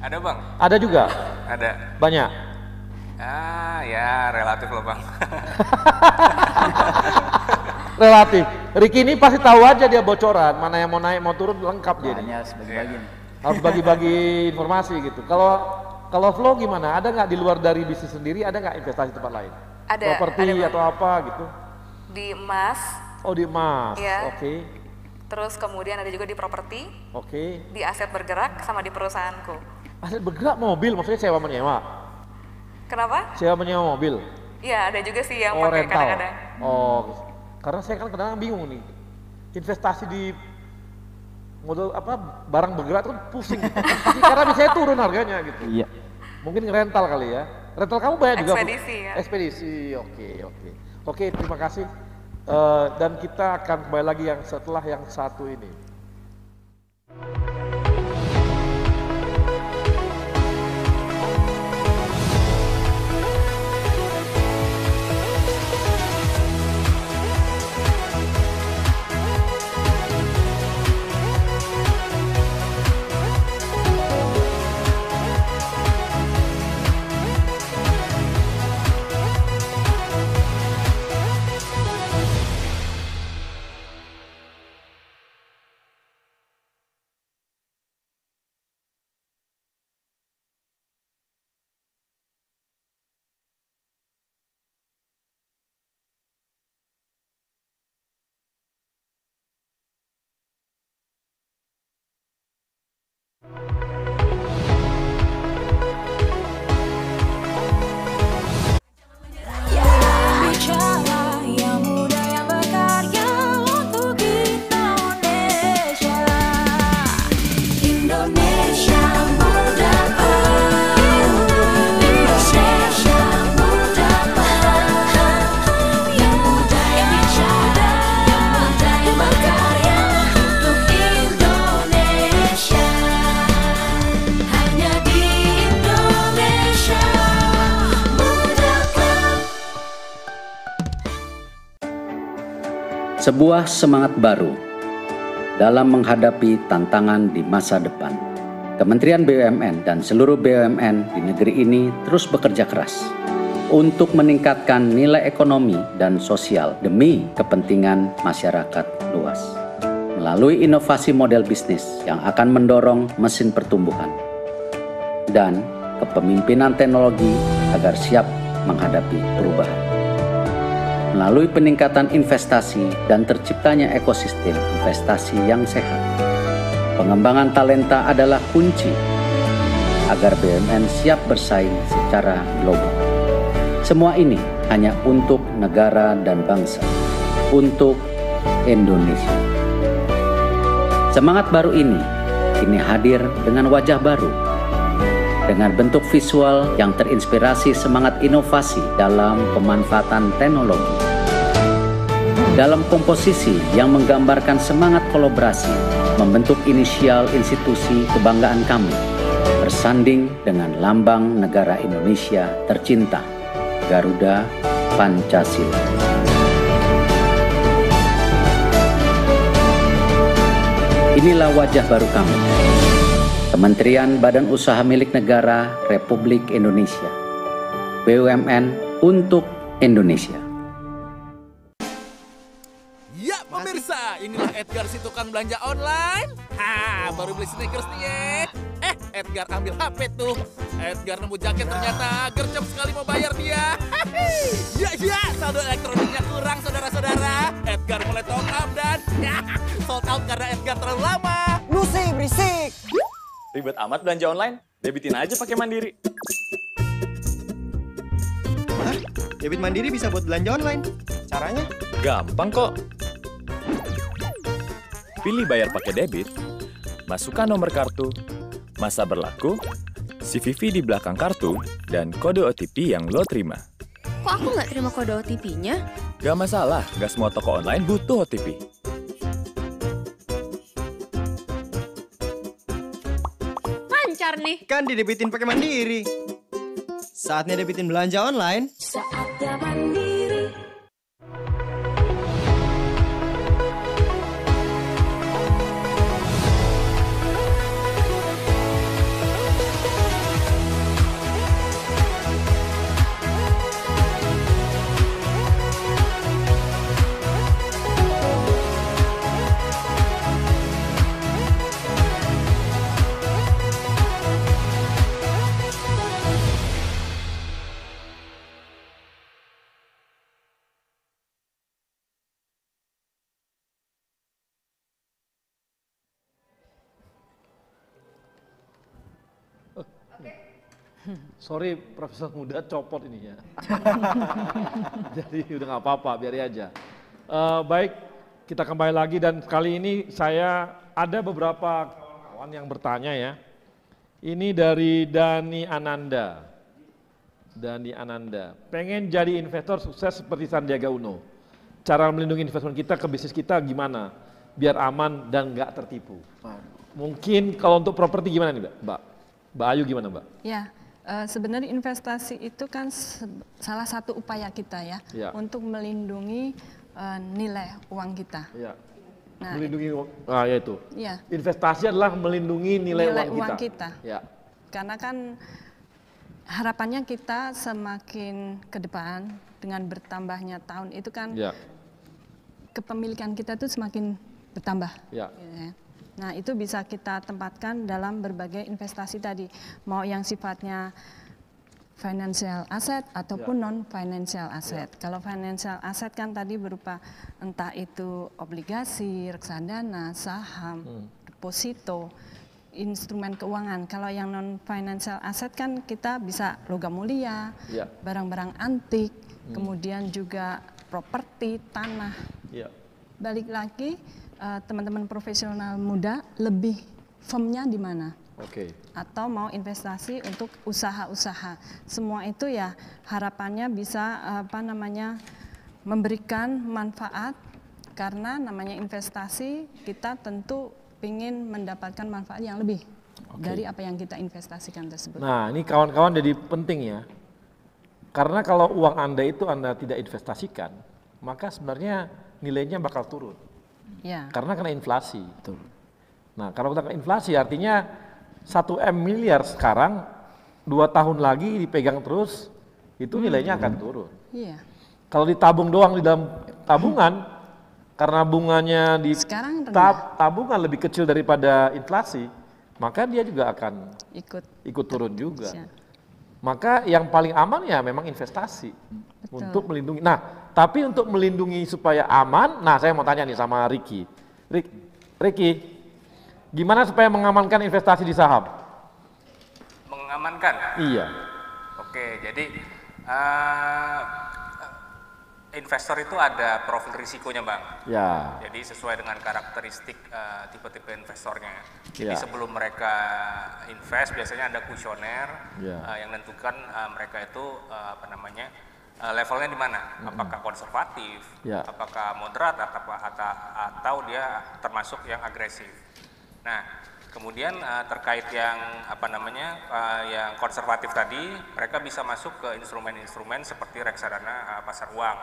Ada, Bang. Ada juga? Ada. Banyak? Ya relatif loh, Bang. Relatif. Ricky ini pasti tahu aja dia bocoran, mana yang mau naik mau turun lengkap dia. Harus bagi-bagi. Harus bagi-bagi informasi gitu. Kalau Flo gimana? Ada nggak di luar dari bisnis sendiri? Ada nggak investasi tempat lain? Ada. Properti ada, atau apa gitu? Di emas. Oh di emas. Iya. Oke. Terus kemudian ada juga di properti. Oke. Di aset bergerak sama di perusahaanku. Aset bergerak mobil, maksudnya sewa menyewa? Kenapa? Sewa menyewa mobil? Iya ada juga sih yang Oh pakai rental? kadang-kadang. Oh, karena saya kan kadang-kadang bingung nih. Investasi di modal barang bergerak itu kan pusing gitu. Karena biasanya turun harganya gitu. Iya. Mungkin rental kali ya. Rental kamu banyak juga. Ekspedisi ya. Ekspedisi, oke. Terima kasih. Dan kita akan kembali lagi yang setelah yang satu ini. Bicara yang muda yang berkarya untuk Indonesia. Indonesia muda, Indonesia muda, yang muda yang bicara, yang muda yang berkarya untuk Indonesia. Hanya di Indonesia Muda Club. Sebuah semangat baru dalam menghadapi tantangan di masa depan. Kementerian BUMN dan seluruh BUMN di negeri ini terus bekerja keras untuk meningkatkan nilai ekonomi dan sosial demi kepentingan masyarakat luas. melalui inovasi model bisnis yang akan mendorong mesin pertumbuhan dan kepemimpinan teknologi agar siap menghadapi perubahan. Melalui peningkatan investasi dan terciptanya ekosistem investasi yang sehat, pengembangan talenta adalah kunci agar BUMN siap bersaing secara global. Semua ini hanya untuk negara dan bangsa, untuk Indonesia. Semangat baru ini kini hadir dengan wajah baru, dengan bentuk visual yang terinspirasi semangat inovasi dalam pemanfaatan teknologi, dalam komposisi yang menggambarkan semangat kolaborasi, membentuk inisial institusi kebanggaan kami, bersanding dengan lambang negara Indonesia tercinta, Garuda Pancasila. Inilah wajah baru kami, Kementerian Badan Usaha Milik Negara Republik Indonesia, BUMN untuk Indonesia. Ya pemirsa, inilah Edgar si tukang belanja online. Baru beli sneakers nih ya. Edgar ambil HP tuh. Edgar nemu jaket ternyata gercep sekali mau bayar dia. Ya, saldo elektroniknya kurang saudara-saudara. Edgar mulai top up dan sold out karena Edgar terlalu lama. Lucy berisik. Ribet amat belanja online? Debitin aja pakai Mandiri. Hah? Debit Mandiri bisa buat belanja online? Caranya? Gampang kok. Pilih bayar pakai debit, masukkan nomor kartu, masa berlaku, CVV di belakang kartu, dan kode OTP yang lo terima. Kok aku nggak terima kode OTP-nya? Gak masalah, gak semua toko online butuh OTP. Lancar nih. Kan didebitin pakai Mandiri. Saatnya debitin belanja online. Saatnya Mandiri. Sorry, Profesor muda copot ininya. Jadi udah nggak apa-apa, biar aja. Baik, kita kembali lagi dan kali ini saya ada beberapa kawan-kawan yang bertanya ya. Ini dari Dani Ananda. Dani Ananda, pengen jadi investor sukses seperti Sandiaga Uno. Cara melindungi investment kita ke bisnis kita gimana? Biar aman dan nggak tertipu. Mungkin kalau untuk properti gimana nih Mbak? Mbak Ayu gimana Mbak? Ya. Sebenarnya investasi itu kan salah satu upaya kita ya, untuk melindungi nilai uang kita. Ya. Nah, melindungi ya itu. Ya. Investasi adalah melindungi nilai uang kita. Ya. Karena kan harapannya kita semakin ke depan dengan bertambahnya tahun itu kan kepemilikan kita tuh semakin bertambah. Ya. Ya. Nah, itu bisa kita tempatkan dalam berbagai investasi tadi, mau yang sifatnya financial asset ataupun non-financial asset. Kalau financial asset kan tadi berupa entah itu obligasi, reksadana, saham, deposito, instrumen keuangan. Kalau yang non-financial asset kan kita bisa logam mulia, barang-barang antik, kemudian juga properti, tanah. Balik lagi, teman-teman profesional muda lebih firmnya di mana? Atau mau investasi untuk usaha-usaha. Semua itu ya harapannya bisa memberikan manfaat, karena namanya investasi kita tentu ingin mendapatkan manfaat yang lebih dari apa yang kita investasikan tersebut. Nah, ini kawan-kawan jadi penting ya. Karena kalau uang Anda itu Anda tidak investasikan, maka sebenarnya nilainya bakal turun. Ya. Karena kena inflasi. Betul. Nah, kalau kita kena inflasi artinya 1 miliar sekarang 2 tahun lagi dipegang terus, itu nilainya akan turun. Iya. Kalau ditabung doang di dalam tabungan, karena bunganya di sekarang tabungan lebih kecil daripada inflasi, maka dia juga akan ikut turun juga. Maka yang paling aman ya memang investasi. Untuk melindungi. Nah, tapi untuk melindungi supaya aman, nah saya mau tanya nih sama Ricky. Ricky, gimana supaya mengamankan investasi di saham? Mengamankan? Iya. Oke, jadi investor itu ada profil risikonya, Bang. Ya. Jadi sesuai dengan karakteristik tipe-tipe investornya. Jadi Ya. sebelum mereka invest biasanya ada kuesioner Ya. yang menentukan mereka itu levelnya di mana? Apakah konservatif, Ya. apakah moderat, atau dia termasuk yang agresif. Nah, kemudian terkait yang yang konservatif tadi, mereka bisa masuk ke instrumen-instrumen seperti reksadana pasar uang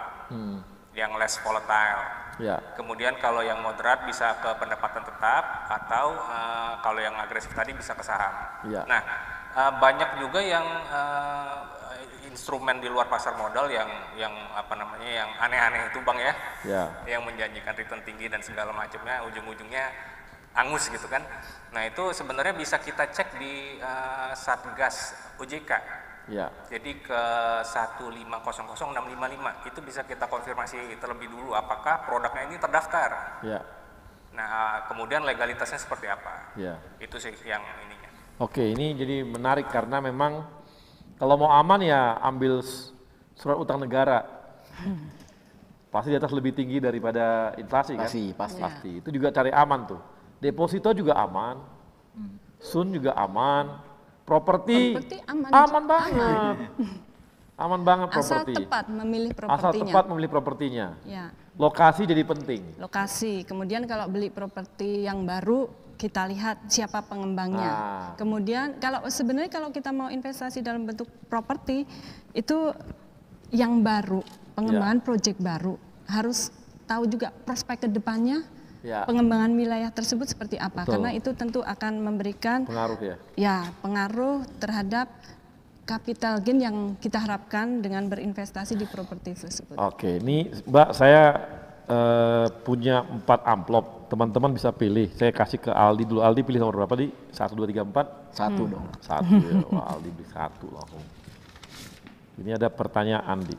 yang less volatile. Ya. Kemudian kalau yang moderat bisa ke pendapatan tetap, atau kalau yang agresif tadi bisa ke saham. Ya. Nah, banyak juga yang instrumen di luar pasar modal yang aneh-aneh itu, Bang ya, yang menjanjikan return tinggi dan segala macamnya, ujung-ujungnya angus gitu kan. Nah, itu sebenarnya bisa kita cek di Satgas OJK. Ya. Jadi ke 1500655 itu bisa kita konfirmasi terlebih dulu apakah produknya ini terdaftar. Ya. Nah, kemudian legalitasnya seperti apa. Ya. Itu sih yang ininya. Oke, ini jadi menarik karena memang kalau mau aman ya ambil surat utang negara. Pasti di atas lebih tinggi daripada inflasi kan? Pasti. Itu juga cari aman tuh. Deposito juga aman, Sun juga aman, properti aman banget, aman banget properti. Asal tepat memilih propertinya. Asal tepat memilih propertinya. Ya. Lokasi jadi penting. Lokasi, kemudian kalau beli properti yang baru kita lihat siapa pengembangnya. Kemudian sebenarnya kalau kita mau investasi dalam bentuk properti itu yang baru, pengembangan proyek baru harus tahu juga prospek ke depannya. Pengembangan wilayah tersebut seperti apa? Karena itu tentu akan memberikan pengaruh terhadap capital gain yang kita harapkan dengan berinvestasi di properti tersebut. Oke, ini Mbak saya punya 4 amplop, teman-teman bisa pilih. Saya kasih ke Aldi dulu. Aldi pilih nomor berapa di? 1, 2, 3, 4? 1 dong. 1 ya, wah Aldi beli 1 langsung. Ini ada pertanyaan di.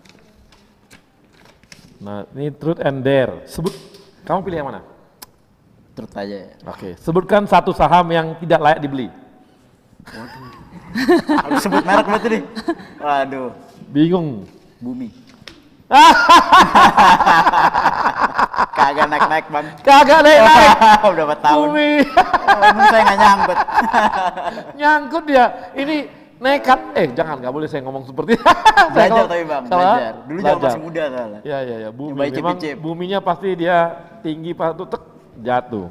Nah, ini truth and dare. Sebut, kamu pilih yang mana? Truth aja ya. Oke, sebutkan satu saham yang tidak layak dibeli. Harus sebut merek berarti nih. Waduh. Bingung. Bumi. Kagak naik-naik, Bang. Kagak naik-naik. Udah berapa tahun. Bumi. Ini saya nggak nyangkut. Nyangkut dia. Ini nekat. Jangan, nggak boleh saya ngomong seperti itu. Belajar tapi Bang, belajar. Dulu jangan masih muda soalnya. Iya. Bumi. Memang buminya pasti dia tinggi, Pak, tuh jatuh.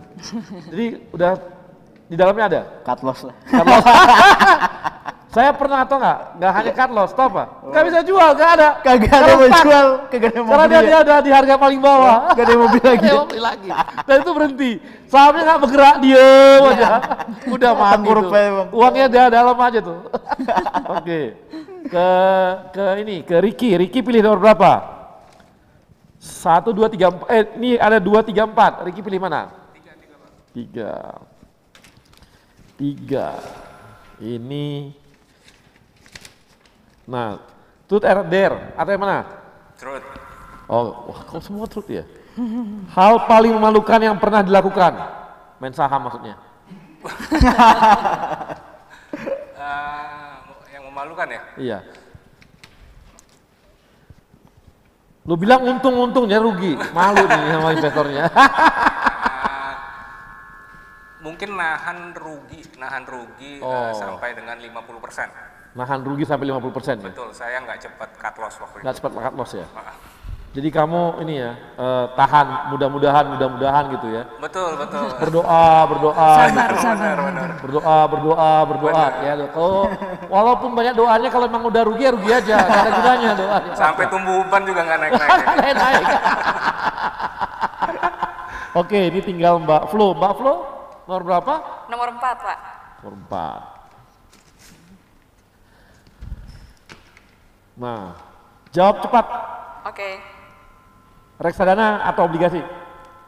Jadi udah di dalamnya ada cut loss lah. Saya pernah atau nggak hanya cut loss, stop Pak. Nggak bisa jual, nggak ada. Kagak ada mau jual, kagak ada mau beli. Karena dia udah di harga paling bawah. Nggak ada mau beli lagi. Dan itu berhenti. Sahamnya nggak bergerak, diem aja. Udah mati tuh. Uangnya dia dalam aja tuh. Oke. Ke Ricky. Ricky pilih nomor berapa? 1, 2, 3, 4. Ini ada 2, 3, 4. Ricky pilih mana? 3. Ini. Nah, truth or dare? Atau yang mana? Truth. Oh, wah, kok semua truth ya? Hal paling memalukan yang pernah dilakukan? Main saham maksudnya. Yang memalukan ya? Iya. Lu bilang untung-untungnya rugi, malu nih sama investornya. Mungkin nahan rugi sampai dengan 50%. Nahan rugi sampai 50% ya? Betul, saya nggak cepat cut loss waktu itu. Nggak cepat cut loss ya? Jadi kamu ini ya, tahan, mudah-mudahan gitu ya? Betul. Berdoa. Sabar. Berdoa. Ya, kalau walaupun banyak doanya, kalau memang udah rugi ya rugi aja, nggak ada gunanya doa. Sampai tumbuh uban juga nggak naik-naik. Oke, ini tinggal Mbak Flo. Mbak Flo, nomor berapa? Nomor 4, Pak. Nomor 4. Nah, jawab cepat. Oke. Reksadana atau obligasi?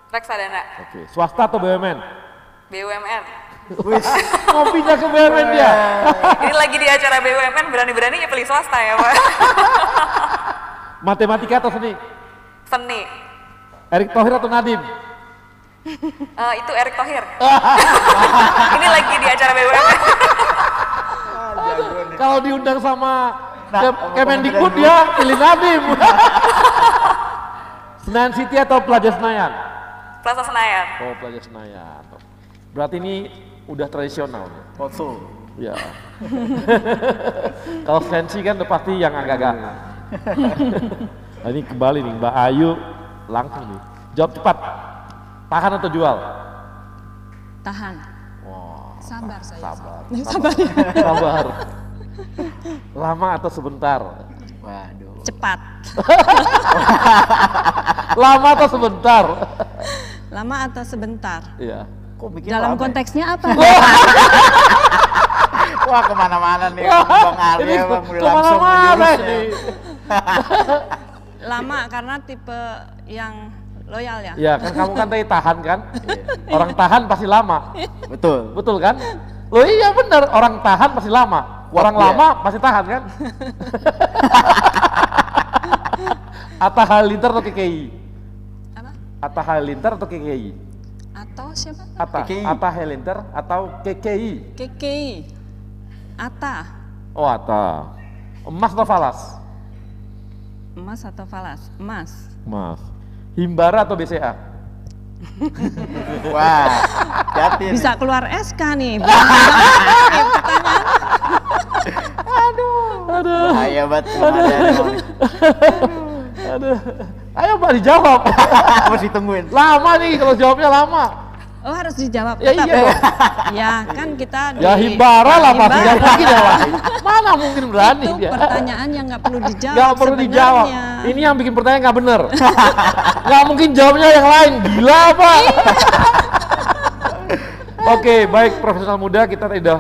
Reksadana. Oke, swasta atau BUMN? BUMN. Mau pindah ke BUMN dia. Ini lagi di acara BUMN, berani-beraninya pilih swasta ya Pak. Matematika atau seni? Seni. Erick Thohir atau Nadiem? Itu Erick Thohir. Ini lagi di acara BUMN. Kalau diundang sama Kemendikbud dia pilih Nadiem. Senayan City atau Plaza Senayan? Plaza Senayan. Oh, Plaza Senayan. Berarti ini udah tradisional. Foto. Ya. Kalau fancy kan udah pasti yang agak-agak. Nah, ini kembali nih Mbak Ayu langsung nih. Jawab cepat. Tahan atau jual? Tahan. Wow. Sabar saya. Sabar. Sabar. Sabar. Lama atau sebentar? Waduh. Cepat. Lama atau sebentar? Lama atau sebentar? Iya. Kok bikin dalam lama? Konteksnya apa? Wah, kemana-mana nih Bang Arya, Bang udah langsung menjurus ya. Lama karena tipe yang loyal ya? Iya, kan kamu kan tadi tahan kan? Orang tahan pasti lama. Betul. Betul kan? Loh iya bener, orang tahan pasti lama. Orang lama pasti tahan kan? Atta Halilintar atau KKI? Apa? Atta Halilintar atau KKI? Atau siapa? Atta Halilintar atau KKI? KKI. Atta. Oh Atta. Emas atau falas? Emas atau falas? Emas. Emas. Himbara atau BCA? Wah, hati bisa keluar SK nih. Aduh. Bahaya banget. Aduh. Ayo Mbak dijawab. Harus ditungguin. Lama nih kalau jawabnya lama. Oh harus dijawab. Ya iya dong. Ya kan kita ya Himbara lah pasti jawab lagi jawab. Mana mungkin berani itu dia. Pertanyaan yang nggak perlu dijawab. Nggak perlu dijawab. Ini yang bikin pertanyaan nggak bener. Nggak mungkin jawabnya yang lain. Gila apa? Oke, baik profesional muda kita sudah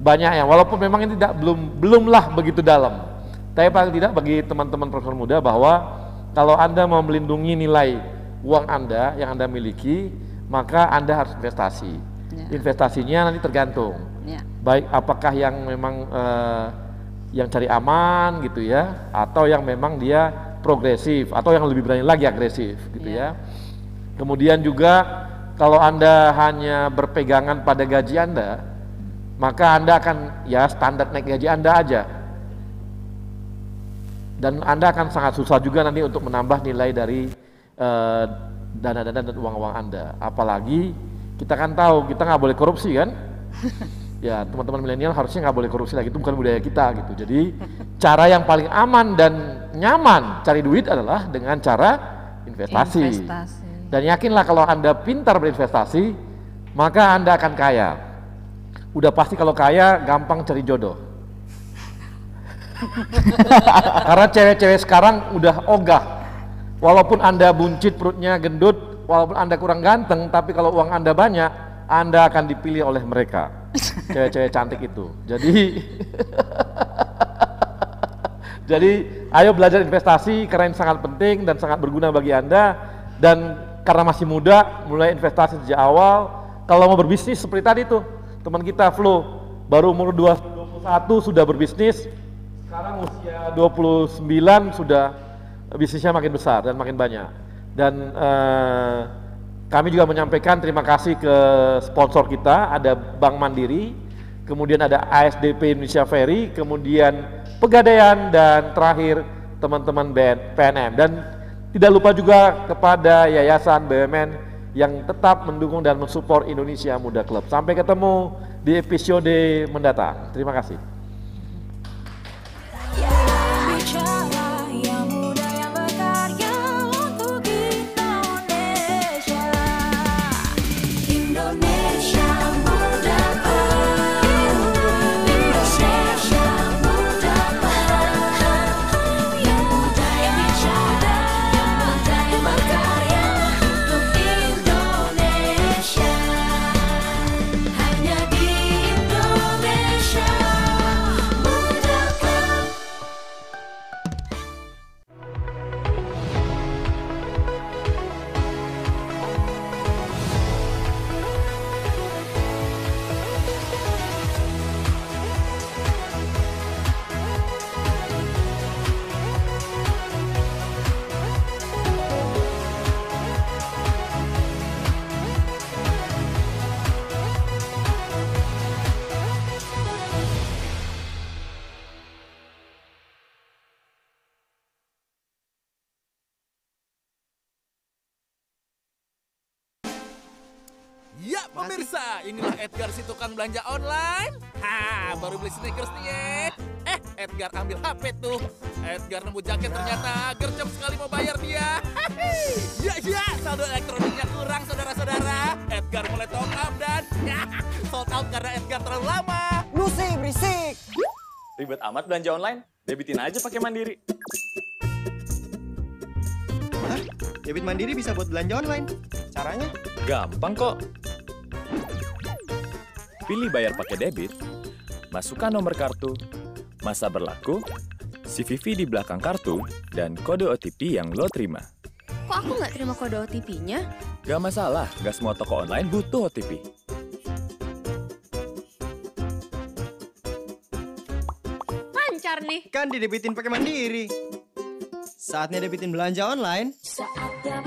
banyak ya. Walaupun memang ini belumlah begitu dalam. Tapi paling tidak bagi teman-teman profesional muda bahwa kalau Anda mau melindungi nilai uang Anda yang Anda miliki, maka Anda harus investasi. Ya. Investasinya nanti tergantung. Ya. Baik apakah yang memang yang cari aman gitu ya, atau yang memang dia progresif, atau yang lebih berani lagi agresif gitu ya. Kemudian juga kalau Anda hanya berpegangan pada gaji Anda, maka Anda akan ya standar naik gaji Anda aja. Dan Anda akan sangat susah juga nanti untuk menambah nilai dari dana-dana dan uang-uang Anda. Apalagi kita kan tahu kita nggak boleh korupsi kan? Ya teman-teman milenial harusnya nggak boleh korupsi lagi, itu bukan budaya kita gitu. Jadi cara yang paling aman dan nyaman cari duit adalah dengan cara investasi. Dan yakinlah kalau Anda pintar berinvestasi, maka Anda akan kaya. Udah pasti kalau kaya gampang cari jodoh. Karena cewek-cewek sekarang udah ogah. Walaupun Anda buncit perutnya gendut, walaupun Anda kurang ganteng, tapi kalau uang Anda banyak, Anda akan dipilih oleh mereka. Cewek-cewek cantik itu. Jadi ayo belajar investasi karena ini sangat penting dan sangat berguna bagi Anda. Dan karena masih muda, mulai investasi sejak awal. Kalau mau berbisnis seperti tadi tuh, teman kita Flo, baru umur 21 sudah berbisnis. Sekarang usia 29 sudah bisnisnya makin besar dan makin banyak. Dan kami juga menyampaikan terima kasih ke sponsor kita, ada Bank Mandiri, kemudian ada ASDP Indonesia Ferry, kemudian Pegadaian, dan terakhir teman-teman PNM. Dan tidak lupa juga kepada Yayasan BUMN yang tetap mendukung dan mensupport Indonesia Muda Club. Sampai ketemu di episode mendatang. Terima kasih. Hanya di Indonesia. Ya pemirsa, inilah Edgar si tukang belanja online. Baru beli sneakers nih ya. Edgar ambil HP tuh. Edgar nemu jaket ternyata gercep sekali mau bayar dia. Ya, saldo elektroniknya kurang saudara-saudara. Edgar mulai top up dan sold out karena Edgar terlalu lama. Lucy berisik. Ribet amat belanja online? Debitin aja pakai Mandiri. Hah? Debit Mandiri bisa buat belanja online? Caranya? Gampang kok. Pilih bayar pakai debit, masukkan nomor kartu, masa berlaku, CVV di belakang kartu, dan kode OTP yang lo terima. Kok aku nggak terima kode OTP-nya? Gak masalah, gak semua toko online butuh OTP. Lancar nih. Kan didebitin pakai Mandiri. Saatnya debitin belanja online. Saatnya